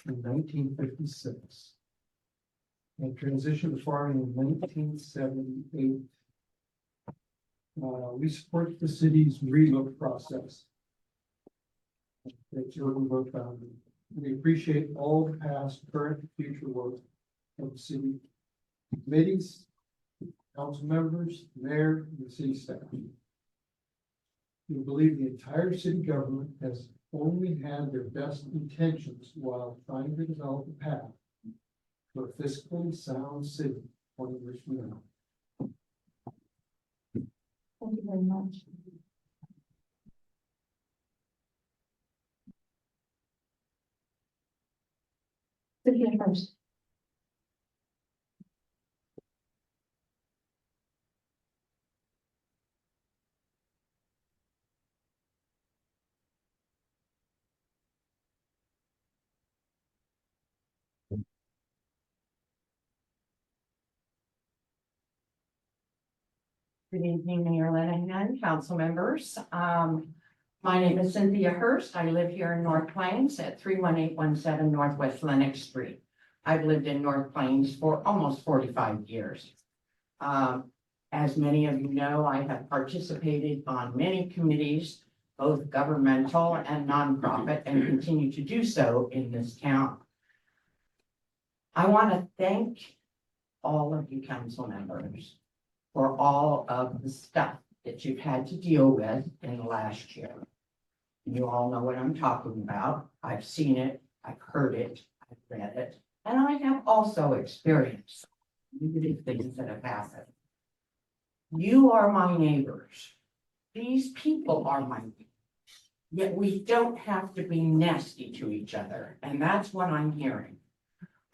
Speaker 12: in 1956. And transitioned to farming in 1978. We support the city's relook process that Jordan wrote about. We appreciate all the past, current, and future work of the city committees, council members, mayor, and the city staff. We believe the entire city government has only had their best intentions while trying to develop a path to a fiscally sound city 20 years from now.
Speaker 1: Thank you very much. Sit here first.
Speaker 15: Good evening, Mayor Lenahan, council members. My name is Cynthia Hurst. I live here in North Plains at 31817 Northwest Lenox Street. I've lived in North Plains for almost 45 years. As many of you know, I have participated on many committees, both governmental and nonprofit, and continue to do so in this town. I want to thank all of you council members for all of the stuff that you've had to deal with in the last year. You all know what I'm talking about. I've seen it, I've heard it, I've read it, and I have also experienced negative things that have happened. You are my neighbors. These people are my neighbors. Yet we don't have to be nasty to each other, and that's what I'm hearing.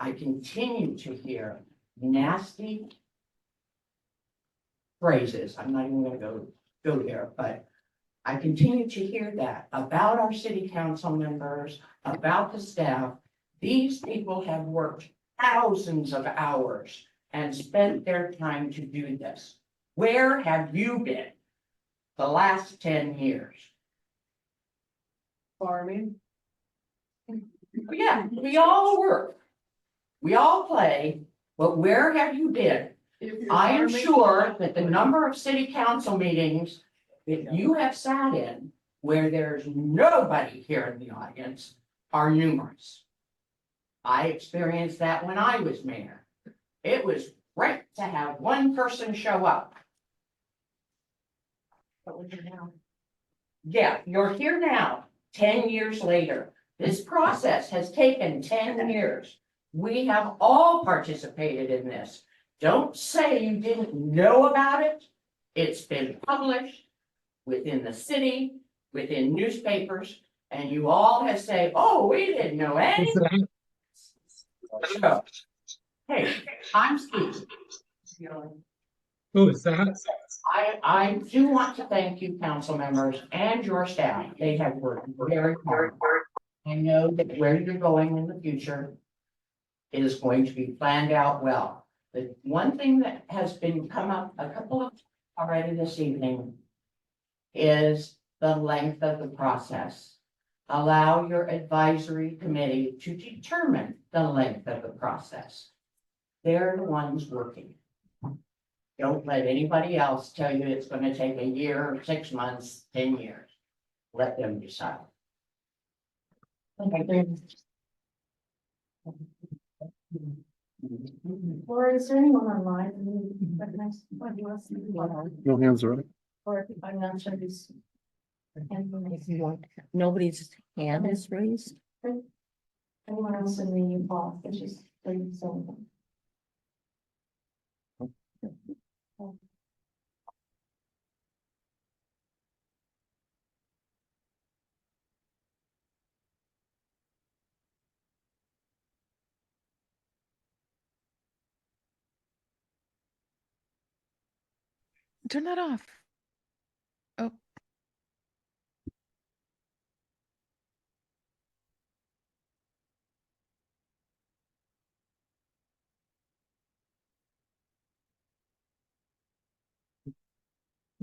Speaker 15: I continue to hear nasty phrases. I'm not even gonna go there, but I continue to hear that about our city council members, about the staff, These people have worked thousands of hours and spent their time to do this. Where have you been the last 10 years?
Speaker 10: Farming.
Speaker 15: Yeah, we all work. We all play, but where have you been? I am sure that the number of city council meetings that you have sat in where there's nobody here in the audience are numerous. I experienced that when I was mayor. It was great to have one person show up.
Speaker 1: But we're here now.
Speaker 15: Yeah, you're here now, 10 years later. This process has taken 10 years. We have all participated in this. Don't say you didn't know about it. It's been published within the city, within newspapers, and you all have said, oh, we didn't know anything. So, hey, I'm speaking.
Speaker 3: Who is that?
Speaker 15: I do want to thank you, council members, and your staff. They have worked very hard. I know that where you're going in the future is going to be planned out well. The one thing that has been come up a couple of already this evening is the length of the process. Allow your advisory committee to determine the length of the process. They're the ones working. Don't let anybody else tell you it's going to take a year, 6 months, 10 years. Let them decide.
Speaker 1: Or is there anyone online? Recognize what you want to see?
Speaker 3: No hands are up.
Speaker 1: Or I'm not sure who's.
Speaker 8: Nobody's hand is raised.
Speaker 1: Anyone else in the hall, which is so.
Speaker 16: Turn that off. Oh.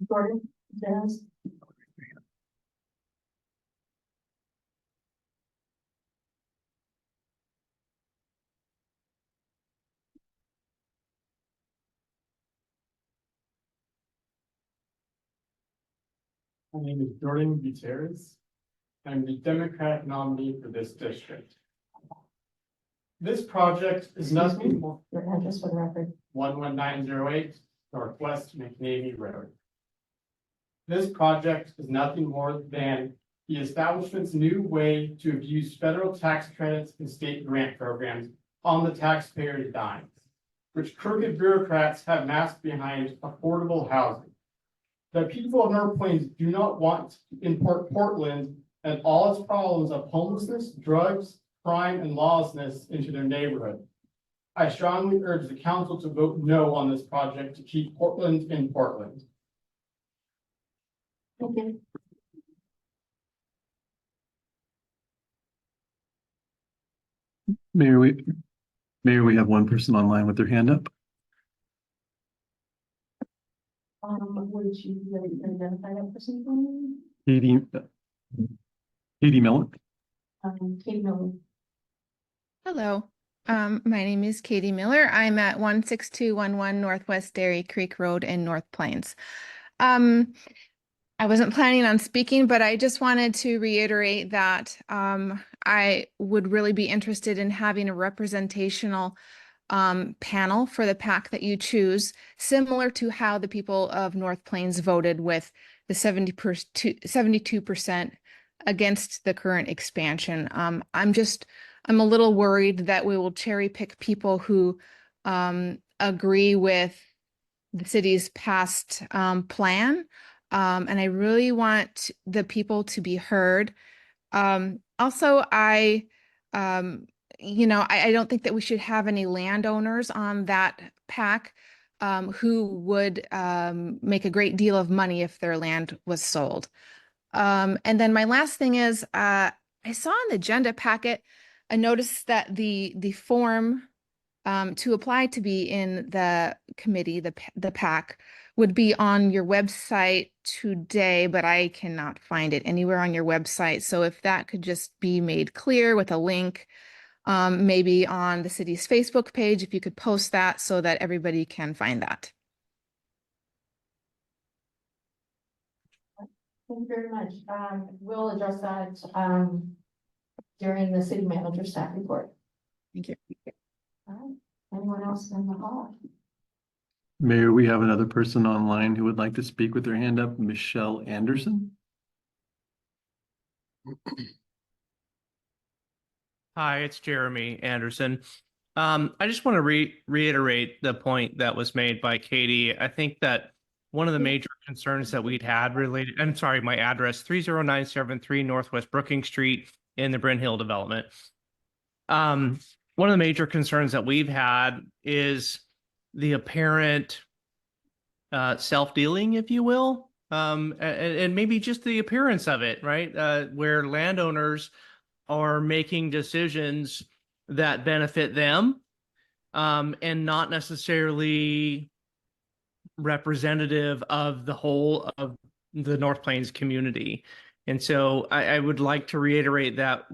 Speaker 1: Gordon, Dennis.
Speaker 17: My name is Jordan Gutierrez. I'm the Democratic nominee for this district. This project is nothing more.
Speaker 1: Your address for the record.
Speaker 17: 11908 Northwest McNavy Road. This project is nothing more than the establishment's new way to abuse federal tax credits and state grant programs on the taxpayer's dime, which crooked bureaucrats have masked behind affordable housing. The people of North Plains do not want to import Portland and all its problems of homelessness, drugs, crime, and lawlessness into their neighborhood. I strongly urge the council to vote no on this project to keep Portland in Portland.
Speaker 1: Okay.
Speaker 3: Mayor, we have one person online with their hand up.
Speaker 1: Would you really identify that person for me?
Speaker 3: Katie Miller.
Speaker 1: Katie Miller.
Speaker 16: Hello. My name is Katie Miller. I'm at 16211 Northwest Dairy Creek Road in North Plains. I wasn't planning on speaking, but I just wanted to reiterate that I would really be interested in having a representational panel for the PAC that you choose, similar to how the people of North Plains voted with the 72% against the current expansion. I'm a little worried that we will cherry pick people who agree with the city's past plan. And I really want the people to be heard. Also, I don't think that we should have any landowners on that PAC who would make a great deal of money if their land was sold. And then my last thing is, I saw in the agenda packet I noticed that the form to apply to be in the committee, the PAC, would be on your website today, but I cannot find it anywhere on your website. So if that could just be made clear with a link, maybe on the city's Facebook page, if you could post that so that everybody can find that.
Speaker 1: Thank you very much. We'll address that, during the city manager staff report.
Speaker 16: Thank you.
Speaker 1: All right. Anyone else in the hall?
Speaker 3: Mayor, we have another person online who would like to speak with their hand up, Michelle Anderson.
Speaker 18: Hi, it's Jeremy Anderson. I just want to reiterate the point that was made by Katie. I think that one of the major concerns that we'd had related, I'm sorry, my address, 30973 Northwest Brookings Street in the Bryn Hill development. One of the major concerns that we've had is the apparent self-dealing, if you will, and maybe just the appearance of it, right? Where landowners are making decisions that benefit them and not necessarily representative of the whole of the North Plains community. And so I would like to reiterate that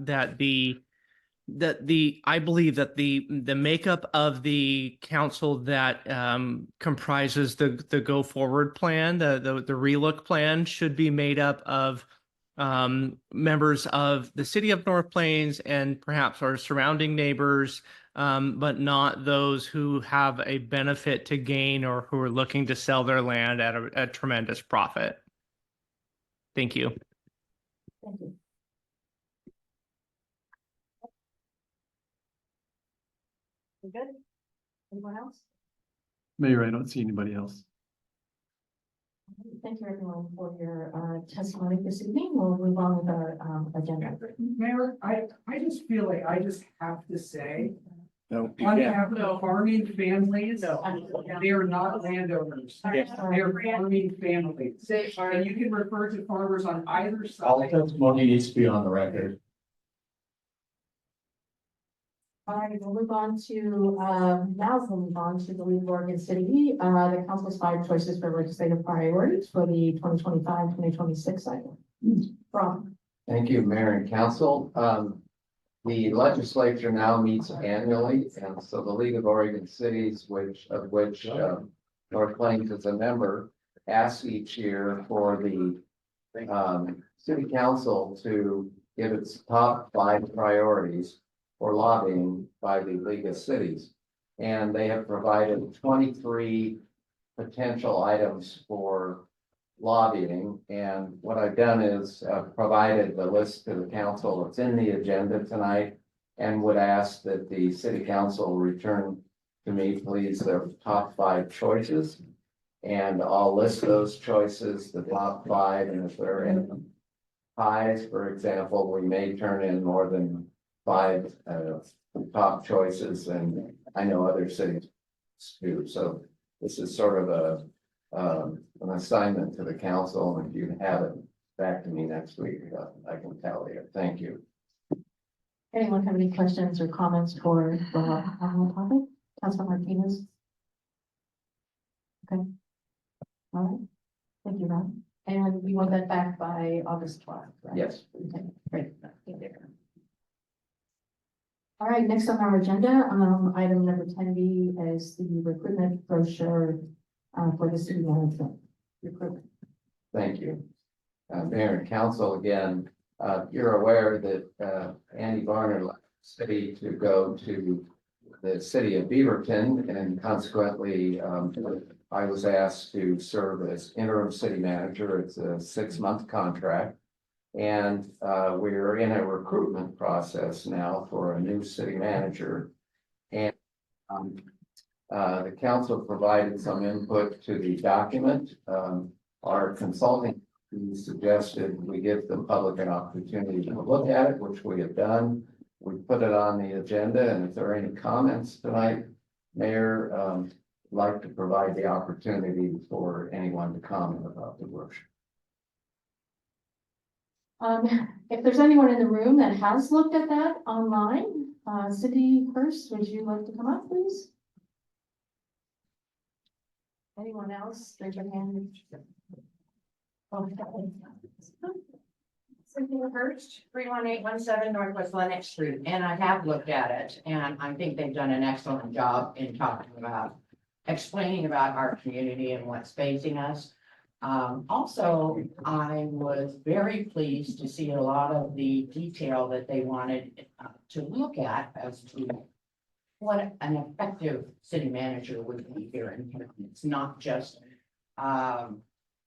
Speaker 18: I believe that the makeup of the council that comprises the go forward plan, the relook plan, should be made up of members of the city of North Plains and perhaps our surrounding neighbors, but not those who have a benefit to gain or who are looking to sell their land at a tremendous profit. Thank you.
Speaker 1: Thank you. You good? Anyone else?
Speaker 3: Mayor, I don't see anybody else.
Speaker 1: Thank you everyone for your testimony this evening. We'll move on with our agenda.
Speaker 14: Mayor, I just feel like I just have to say,
Speaker 3: No.
Speaker 14: on behalf of the farming families, they are not landowners. They're farming families. And you can refer to farmers on either side.
Speaker 6: All testimony needs to be on the record.
Speaker 1: All right, we'll move on to, now we'll move on to the League of Oregon City, the council's 5 choices for legislative priorities for the 2025-2026 cycle. From.
Speaker 6: Thank you, Mayor and Council. The legislature now meets annually, and so the League of Oregon Cities, of which North Plains is a member, asks each year for the city council to give its top 5 priorities for lobbying by the League of Cities. And they have provided 23 potential items for lobbying. And what I've done is provided the list to the council. It's in the agenda tonight, and would ask that the city council return to me, please, their top 5 choices. And I'll list those choices, the top 5, and if there are any ties, for example, we may turn in more than 5 top choices, and I know other cities do. So this is sort of an assignment to the council, and if you have it back to me next week, I can tell you. Thank you.
Speaker 1: Anyone have any questions or comments for on the topic? Councilor Martinez? Okay. All right. Thank you, Rob. And you want that back by August 12th, right?
Speaker 6: Yes.
Speaker 1: Okay, great. Thank you. All right, next on our agenda, item number 10B is the recruitment brochure for the city management recruitment.
Speaker 6: Thank you. Mayor and Council, again, you're aware that Andy Varner left the city to go to the city of Beaverton, and consequently, I was asked to serve as interim city manager. It's a 6-month contract. And we're in a recruitment process now for a new city manager. And the council provided some input to the document. Our consulting suggested we give the public an opportunity to look at it, which we have done. We put it on the agenda, and if there are any comments tonight, Mayor, I'd like to provide the opportunity for anyone to comment about the brochure.
Speaker 1: If there's anyone in the room that has looked at that online, Cindy Hurst, would you like to come up, please? Anyone else? Raise your hand. Okay.
Speaker 15: Cynthia Hurst, 31817 Northwest Lenox Street, and I have looked at it, and I think they've done an excellent job in talking about, explaining about our community and what's facing us. Also, I was very pleased to see a lot of the detail that they wanted to look at as to what an effective city manager would be here in town. It's not just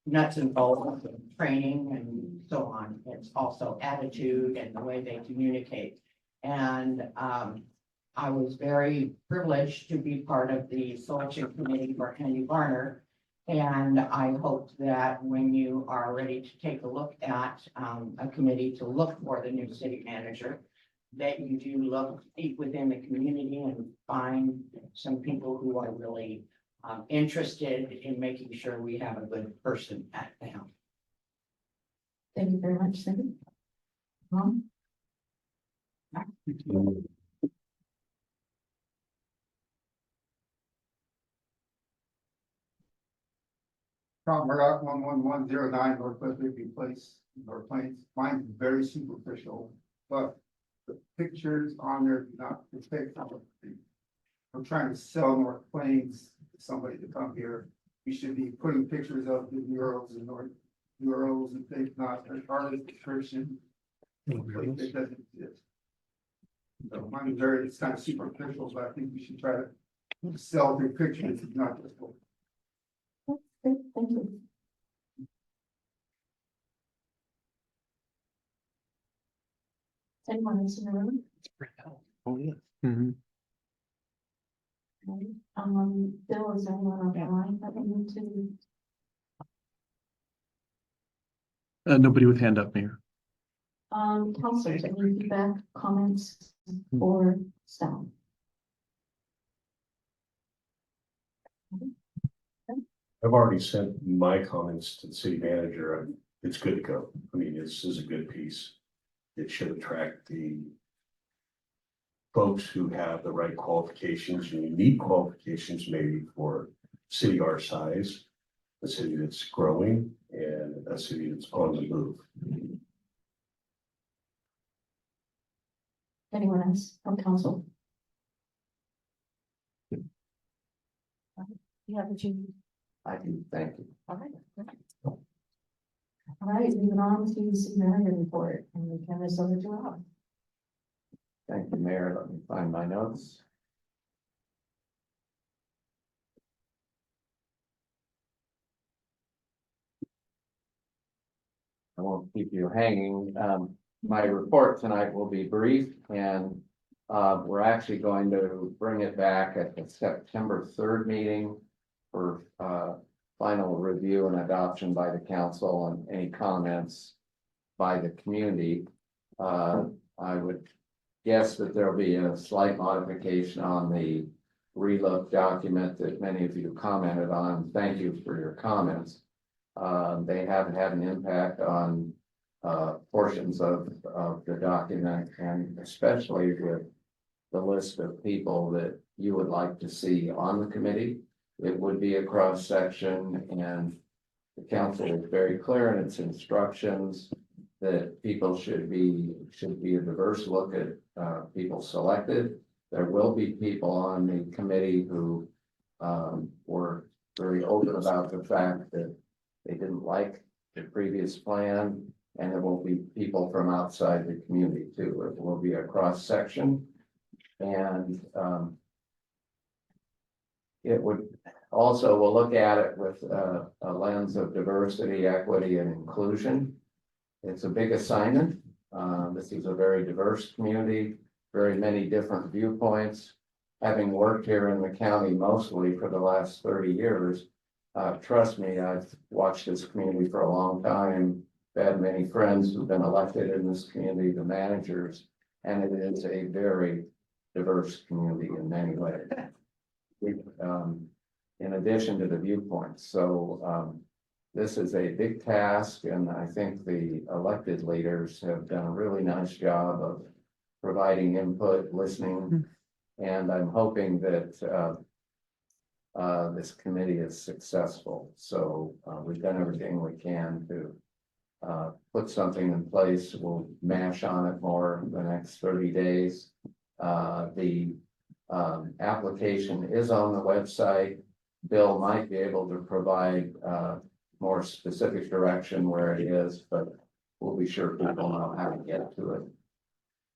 Speaker 15: nuts and bolts and training and so on. It's also attitude and the way they communicate. And I was very privileged to be part of the selection committee for Andy Varner. And I hope that when you are ready to take a look at a committee to look for the new city manager, that you do look deep within the community and find some people who are really interested in making sure we have a good person at the helm.
Speaker 1: Thank you very much, Cindy.
Speaker 12: Tom Murdoch, 11109 Northwest Rigby Place, North Plains. Mine's very superficial, but the pictures on there do not depict something. I'm trying to sell North Plains to somebody to come here. We should be putting pictures of the murals and murals and things, not an artist description. It doesn't exist. So mine's very, it's kind of superficial, but I think we should try to sell the pictures, not just.
Speaker 1: Great, thank you. Anyone else in the room?
Speaker 3: Oh, yeah. Mhm.
Speaker 1: Okay. Bill, is there anyone on the line that we need to?
Speaker 3: Nobody with hand up, Mayor.
Speaker 1: Counselors, any feedback, comments, or staff?
Speaker 19: I've already sent my comments to the city manager, and it's good to go. I mean, this is a good piece. It should attract the folks who have the right qualifications, unique qualifications maybe for city our size, a city that's growing, and a city that's on the move.
Speaker 1: Anyone else from council? Yeah, would you?
Speaker 6: I do, thank you.
Speaker 1: All right. All right, moving on to the city manager report, and we can this over to Rob.
Speaker 6: Thank you, Mayor. Let me find my notes. I won't keep you hanging. My report tonight will be brief, and we're actually going to bring it back at the September 3rd meeting for final review and adoption by the council and any comments by the community. I would guess that there'll be a slight modification on the relook document that many of you commented on. Thank you for your comments. They haven't had an impact on portions of the document, and especially with the list of people that you would like to see on the committee. It would be a cross section, and the council is very clear in its instructions that people should be a diverse look at people selected. There will be people on the committee who were very open about the fact that they didn't like the previous plan, and there will be people from outside the community too. It will be a cross section, and it would also, we'll look at it with a lens of diversity, equity, and inclusion. It's a big assignment. This is a very diverse community, very many different viewpoints. Having worked here in the county mostly for the last 30 years, trust me, I've watched this community for a long time, had many friends who've been elected in this community, the managers, and it is a very diverse community in many ways. In addition to the viewpoints. So this is a big task, and I think the elected leaders have done a really nice job of providing input, listening. And I'm hoping that this committee is successful. So we've done everything we can to put something in place. We'll mash on it more in the next 30 days. The application is on the website. Bill might be able to provide more specific direction where it is, but we'll be sure people know how to get to it.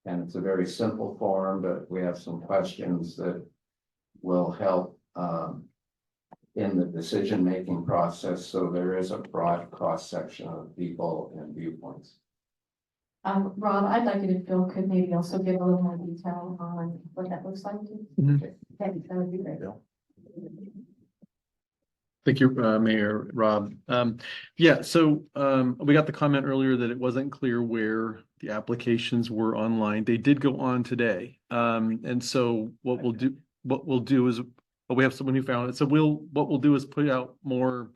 Speaker 6: And it's a very simple form, but we have some questions that will help in the decision-making process. So there is a broad cross-section of people and viewpoints.
Speaker 1: Rob, I'd like it if Bill could maybe also give a little more detail on what that looks like.
Speaker 3: Mhm.
Speaker 1: Okay, that would be great.
Speaker 3: Thank you, Mayor Rob. Yeah, so we got the comment earlier that it wasn't clear where the applications were online. They did go on today. And so what we'll do is, we have someone who found it. So what we'll do is put out more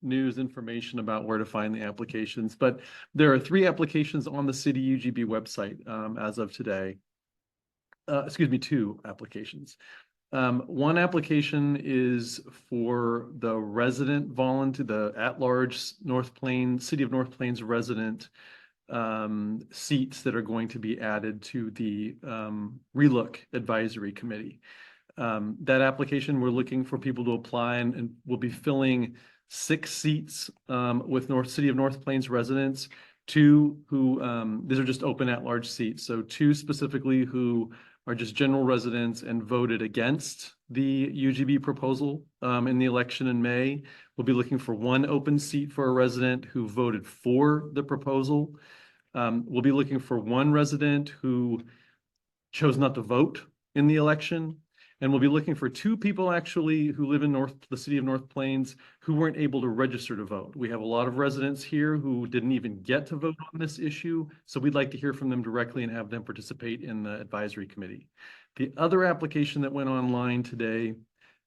Speaker 3: news information about where to find the applications. But there are 3 applications on the city UGB website as of today. Excuse me, 2 applications. One application is for the resident volunteer, the at-large North Plains, City of North Plains resident seats that are going to be added to the Relook Advisory Committee. That application, we're looking for people to apply, and we'll be filling 6 seats with City of North Plains residents. 2 who, these are just open at-large seats, so 2 specifically who are just general residents and voted against the UGB proposal in the election in May. We'll be looking for 1 open seat for a resident who voted for the proposal. We'll be looking for 1 resident who chose not to vote in the election. And we'll be looking for 2 people actually who live in the city of North Plains who weren't able to register to vote. We have a lot of residents here who didn't even get to vote on this issue. So we'd like to hear from them directly and have them participate in the advisory committee. The other application that went online today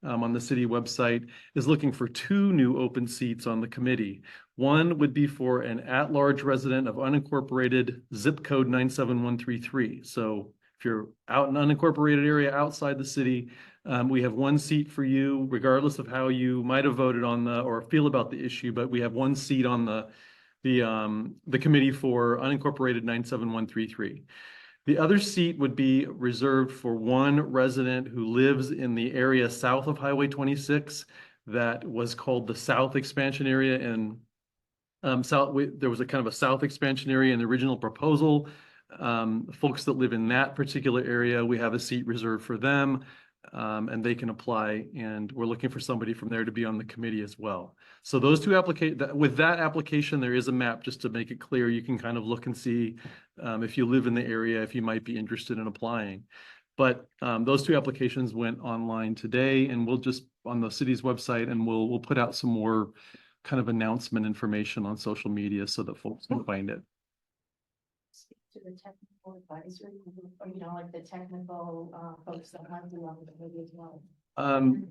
Speaker 3: on the city website is looking for 2 new open seats on the committee. One would be for an at-large resident of unincorporated zip code 97133. So if you're out in an unincorporated area outside the city, we have 1 seat for you, regardless of how you might have voted on or feel about the issue. But we have 1 seat on the committee for unincorporated 97133. The other seat would be reserved for 1 resident who lives in the area south of Highway 26 that was called the South Expansion Area. And there was a kind of a South Expansion Area in the original proposal. Folks that live in that particular area, we have a seat reserved for them, and they can apply, and we're looking for somebody from there to be on the committee as well. So those 2 with that application, there is a map just to make it clear. You can kind of look and see if you live in the area, if you might be interested in applying. But those 2 applications went online today, and we'll just on the city's website, and we'll put out some more kind of announcement information on social media so that folks can find it.
Speaker 1: To the technical advisory, like the technical folks that might be on the committee as well. And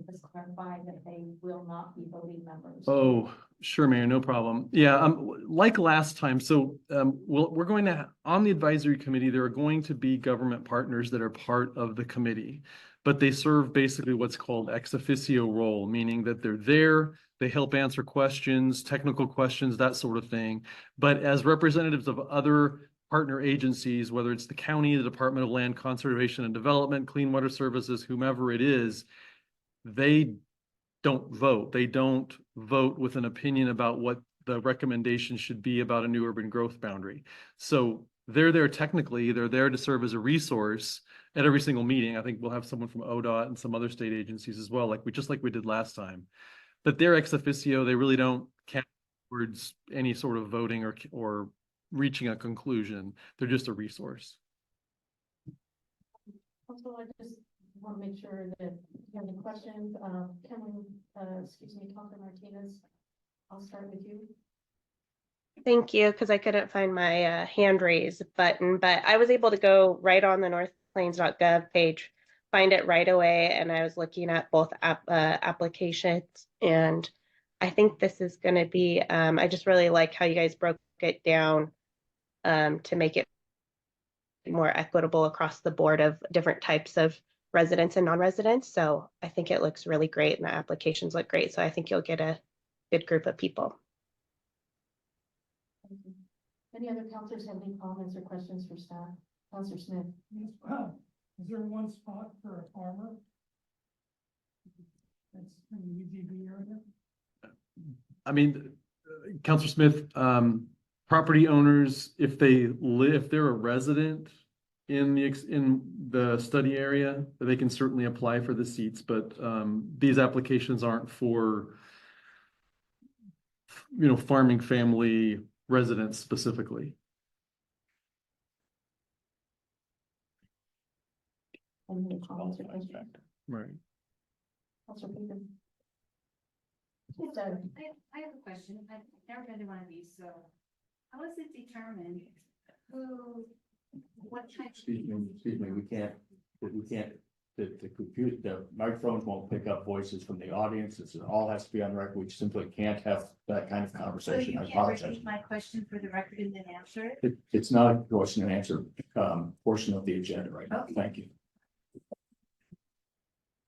Speaker 1: just clarify that they will not be voting members.
Speaker 3: Oh, sure, Mayor, no problem. Yeah, like last time, so we're going to, on the advisory committee, there are going to be government partners that are part of the committee, but they serve basically what's called ex officio role, meaning that they're there, they help answer questions, technical questions, that sort of thing. But as representatives of other partner agencies, whether it's the county, the Department of Land Conservation and Development, Clean Water Services, whomever it is, they don't vote. They don't vote with an opinion about what the recommendation should be about a new urban growth boundary. So they're there technically, they're there to serve as a resource at every single meeting. I think we'll have someone from ODOT and some other state agencies as well, like we did last time. But they're ex officio, they really don't count towards any sort of voting or reaching a conclusion. They're just a resource.
Speaker 1: Also, I just want to make sure that you have any questions. Excuse me, Dr. Martinez, I'll start with you.
Speaker 5: Thank you, because I couldn't find my hand raise button, but I was able to go right on the northplains.gov page, find it right away, and I was looking at both applications, and I think this is going to be, I just really like how you guys broke it down to make it more equitable across the board of different types of residents and non-residents. So I think it looks really great and the applications look great. So I think you'll get a good group of people.
Speaker 1: Thank you. Any other counselors have any comments or questions for staff? Counselor Smith?
Speaker 17: Is there one spot for a farmer? That's in the UGB area?
Speaker 3: I mean, Counselor Smith, property owners, if they're a resident in the study area, they can certainly apply for the seats, but these applications aren't for, farming family residents specifically.
Speaker 1: Any comments or questions?
Speaker 3: Right.
Speaker 1: Counselor Peterson?
Speaker 20: I have a question. I've never been to one of these, so how is it determined what type?
Speaker 21: Excuse me, we can't, the computer, the microphones won't pick up voices from the audience. It all has to be on record. We simply can't have that kind of
Speaker 20: So
Speaker 21: conversation.
Speaker 20: you
Speaker 21: I
Speaker 20: can't
Speaker 21: apologize.
Speaker 20: repeat my question for the record and then answer it?
Speaker 21: It's not a question and answer, portion of the agenda right now.
Speaker 20: Okay.
Speaker 21: Thank you.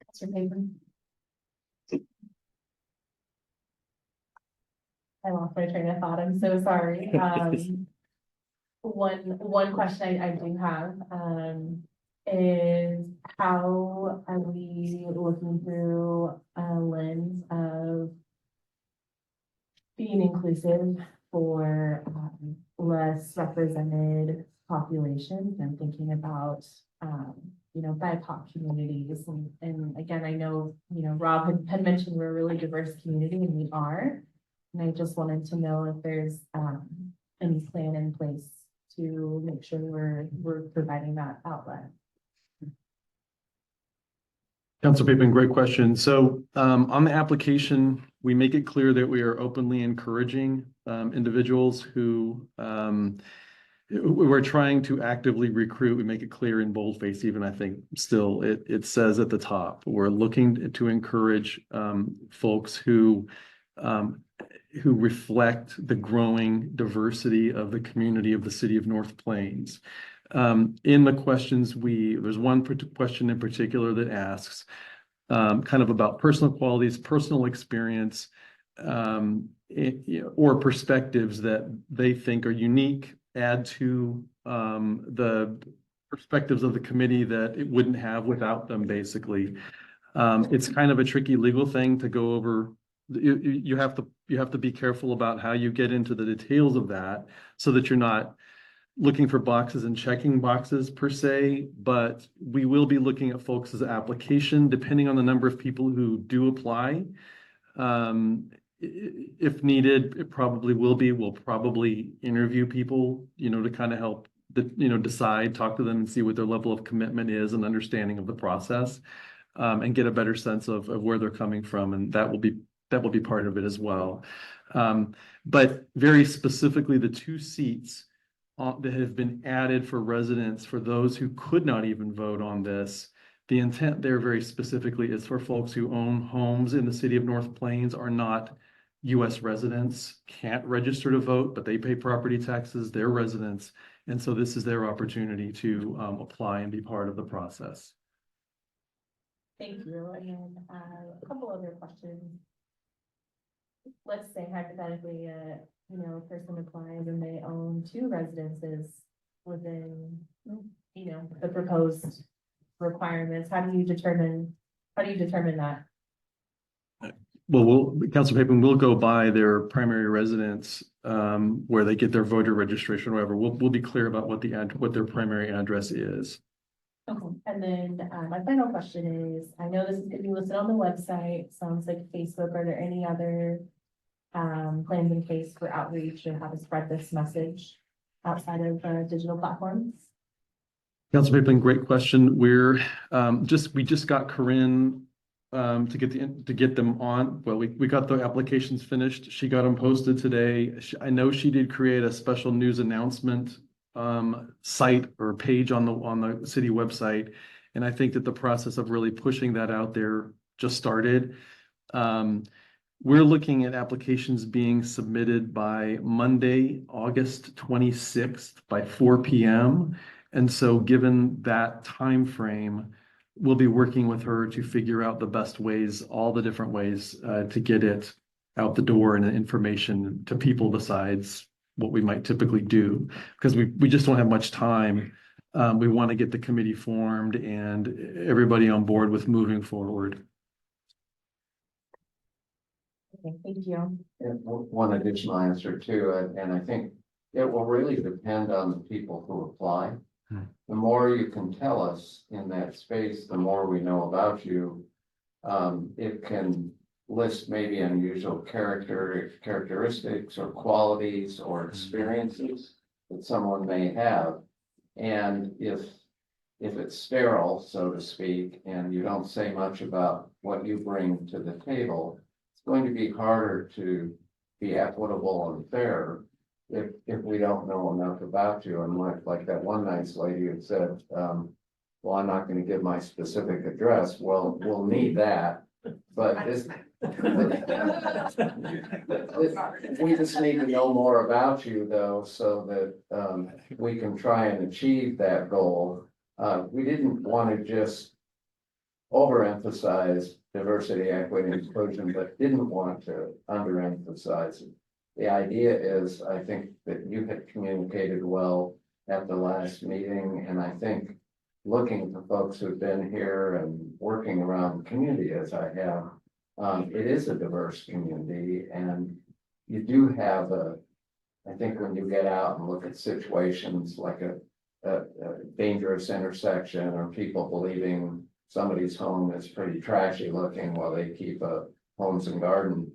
Speaker 1: Counselor Payton? I lost my train of thought. I'm so sorry. One question I do have, is how are we looking through a lens of being inclusive for less represented populations? I'm thinking about, BIPOC communities. And again, I know, Rob had mentioned we're a really diverse community, and we are. And I just wanted to know if there's any plan in place to make sure we're providing that outlet.
Speaker 3: Councilor Pittman, great question. So on the application, we make it clear that we are openly encouraging individuals who we're trying to actively recruit. We make it clear in boldface, even I think still it says at the top, we're looking to encourage folks who reflect the growing diversity of the community of the city of North Plains. In the questions, there's one question in particular that asks kind of about personal qualities, personal experience, or perspectives that they think are unique, add to the perspectives of the committee that it wouldn't have without them, basically. It's kind of a tricky legal thing to go over. You have to be careful about how you get into the details of that so that you're not looking for boxes and checking boxes per se, but we will be looking at folks' application depending on the number of people who do apply. If needed, it probably will be. We'll probably interview people, to kind of help decide, talk to them and see what their level of commitment is and understanding of the process, and get a better sense of where they're coming from. And that will be part of it as well. But very specifically, the 2 seats that have been added for residents, for those who could not even vote on this, the intent there very specifically is for folks who own homes in the city of North Plains, are not US residents, can't register to vote, but they pay property taxes, they're residents. And so this is their opportunity to apply and be part of the process.
Speaker 1: Thank you. And then a couple other questions. Let's say hypothetically, a person applies and they own 2 residences within, the proposed requirements. How do you determine that?
Speaker 3: Well, Councilor Pittman will go by their primary residence, where they get their voter registration, or whatever. We'll be clear about what their primary address is.
Speaker 1: Okay, and then my final question is, I know this is going to be listed on the website, sounds like Facebook. Are there any other plans in place for outreach and how to spread this message outside of digital platforms?
Speaker 3: Councilor Pittman, great question. We just got Corinne to get them on. Well, we got the applications finished. She got them posted today. I know she did create a special news announcement site or page on the city website. And I think that the process of really pushing that out there just started. We're looking at applications being submitted by Monday, August 26th by 4 p.m. And so given that time frame, we'll be working with her to figure out the best ways, all the different ways to get it out the door and information to people besides what we might typically do, because we just don't have much time. We want to get the committee formed and everybody on board with moving forward.
Speaker 1: Okay, thank you.
Speaker 6: And one additional answer too, and I think it will really depend on the people who apply. The more you can tell us in that space, the more we know about you. It can list maybe unusual characteristics or qualities or experiences that someone may have. And if it's sterile, so to speak, and you don't say much about what you bring to the table, it's going to be harder to be equitable and fair if we don't know enough about you. And like that one nice lady had said, well, I'm not going to give my specific address. Well, we'll need that. But we just need to know more about you though, so that we can try and achieve that goal. We didn't want to just overemphasize diversity, equity, and inclusion, but didn't want to underemphasize it. The idea is, I think that you had communicated well at the last meeting, and I think looking for folks who've been here and working around the community as I have, it is a diverse community, and you do have I think when you get out and look at situations like a dangerous intersection or people believing somebody's home is pretty trashy looking while they keep a homes and garden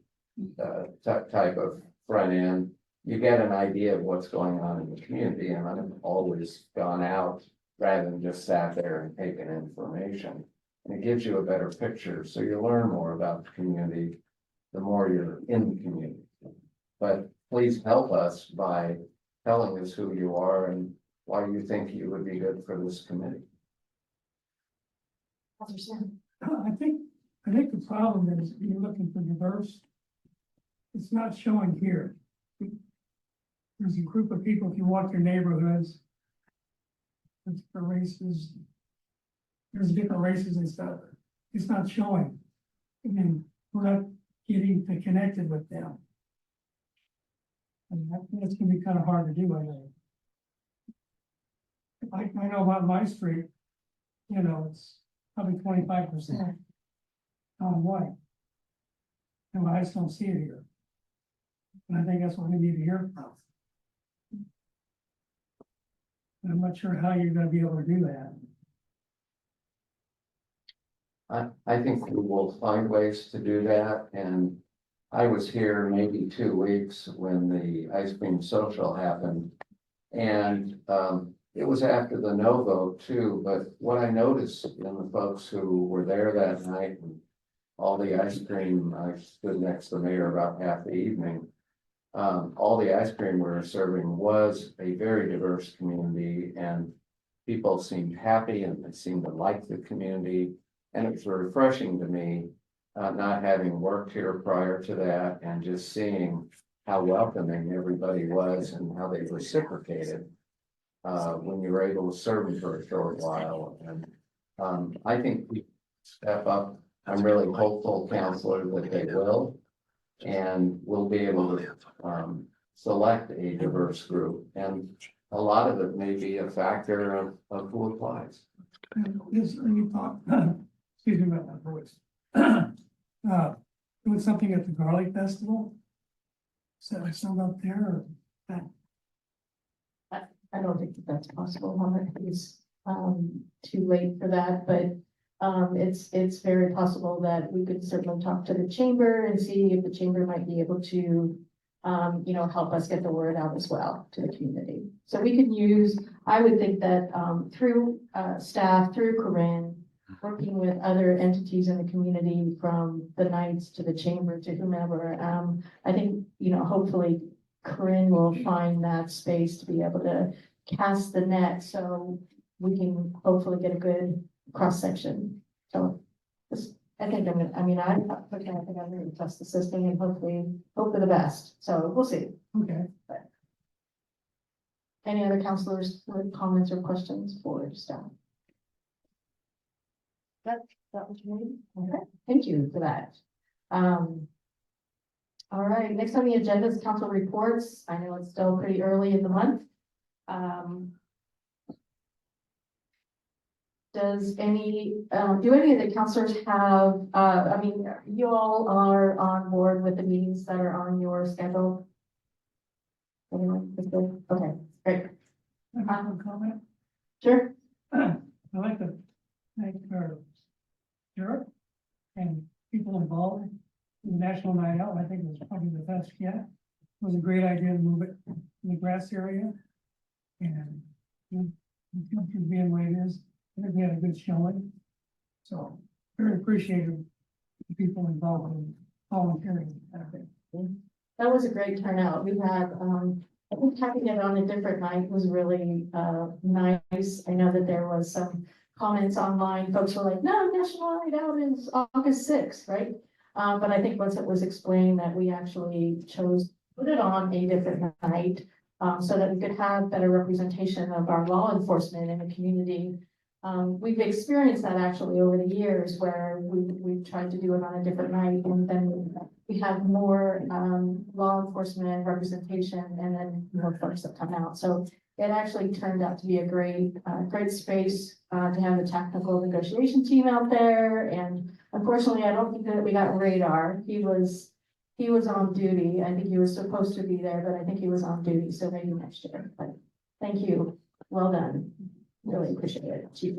Speaker 6: type of front end, you get an idea of what's going on in the community. And I've always gone out rather than just sat there and taken information. And it gives you a better picture. So you learn more about the community, the more you're in the community. But please help us by telling us who you are and why you think you would be good for this committee.
Speaker 7: I think the problem is you're looking for diverse. It's not showing here. There's a group of people, if you walk your neighborhoods, there's different races. There's different races and stuff. It's not showing. I mean, we're not getting connected with them. And I think it's gonna be kind of hard to do, I know. I know about my street, you know, it's probably 25% white. And I just don't see it here. And I think that's what we need to hear from. And I'm not sure how you're gonna be able to do that.
Speaker 6: I think we will find ways to do that, and I was here maybe 2 weeks when the ice cream social happened. And it was after the no vote too, but what I noticed in the folks who were there that night and all the ice cream, I stood next to the mayor about half the evening. All the ice cream we were serving was a very diverse community, and people seemed happy and they seemed to like the community. And it was refreshing to me, not having worked here prior to that and just seeing how welcoming everybody was and how they reciprocated when you were able to serve them for a short while. And I think we step up. I'm really hopeful, Counselor, that they will. And we'll be able to select a diverse group. And a lot of it may be a factor of who applies.
Speaker 7: This, you talk, excuse me about my voice. Doing something at the Garlic Festival? Is that something up there or that?
Speaker 1: I don't think that that's possible. It's too late for that, but it's very possible that we could certainly talk to the chamber and see if the chamber might be able to, you know, help us get the word out as well to the community. So we could use, I would think that through staff, through Corinne, working with other entities in the community, from the Knights to the chamber to whomever, I think, you know, hopefully Corinne will find that space to be able to cast the net so we can hopefully get a good cross section. So I think I'm gonna, I mean, I think I'm gonna trust the system and hopefully hope for the best. So we'll see.
Speaker 7: Okay.
Speaker 1: Any other counselors with comments or questions for staff? That was me. Okay, thank you for that. All right, next on the agenda is council reports. I know it's still pretty early in the month. Does do any of the counselors have, I mean, you all are on board with the meetings that are on your schedule? Anyone? Okay, great.
Speaker 7: I have a comment.
Speaker 1: Sure.
Speaker 7: I'd like to thank our sheriff and people involved in the National Night Out. I think it was probably the best yet. It was a great idea to move it in the grass area. And it being the way it is, I think we had a good showing. So very appreciative the people involved in volunteering. I think.
Speaker 1: That was a great turnout. We had, I think having it on a different night was really, nice. I know that there was some comments online. Folks were like, no, National Night Out is August 6th, right? But I think once it was explained that we actually chose to put it on a different night, so that we could have better representation of our law enforcement in the community. We've experienced that actually over the years where we've tried to do it on a different night, and then we have more law enforcement representation and then more folks that come out. So it actually turned out to be a great space to have the technical negotiation team out there. And unfortunately, I don't think that we got Radar. He was on duty. I think he was supposed to be there, but I think he was on duty. So maybe next year. But thank you. Well done. Really appreciate it. Chief.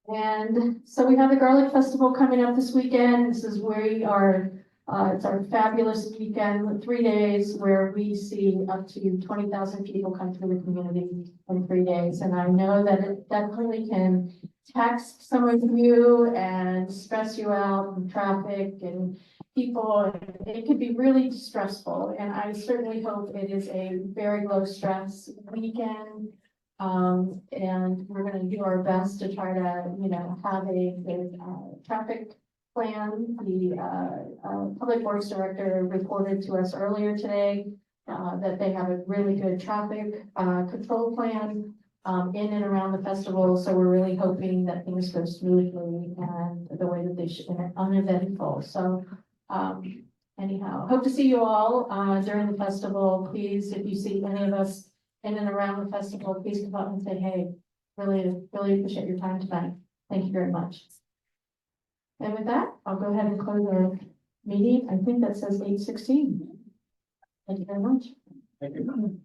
Speaker 1: And so we have the Garlic Festival coming up this weekend. This is where we are, it's our fabulous weekend, 3 days where we see up to 20,000 people come to the community in 3 days. And I know that it definitely can tax some of you and stress you out from traffic and people. It could be really stressful. And I certainly hope it is a very low stress weekend. And we're going to do our best to try to, have a good traffic plan. The Public Works Director reported to us earlier today that they have a really good traffic control plan in and around the festival. So we're really hoping that things go smoothly and the way that they should, and uneventful. So anyhow, hope to see you all during the festival. Please, if you see any of us in and around the festival, please come up and say, hey, really appreciate your time tonight. Thank you very much. And with that, I'll go ahead and close our meeting. I think that says 8:16. Thank you very much.
Speaker 17: Thank you.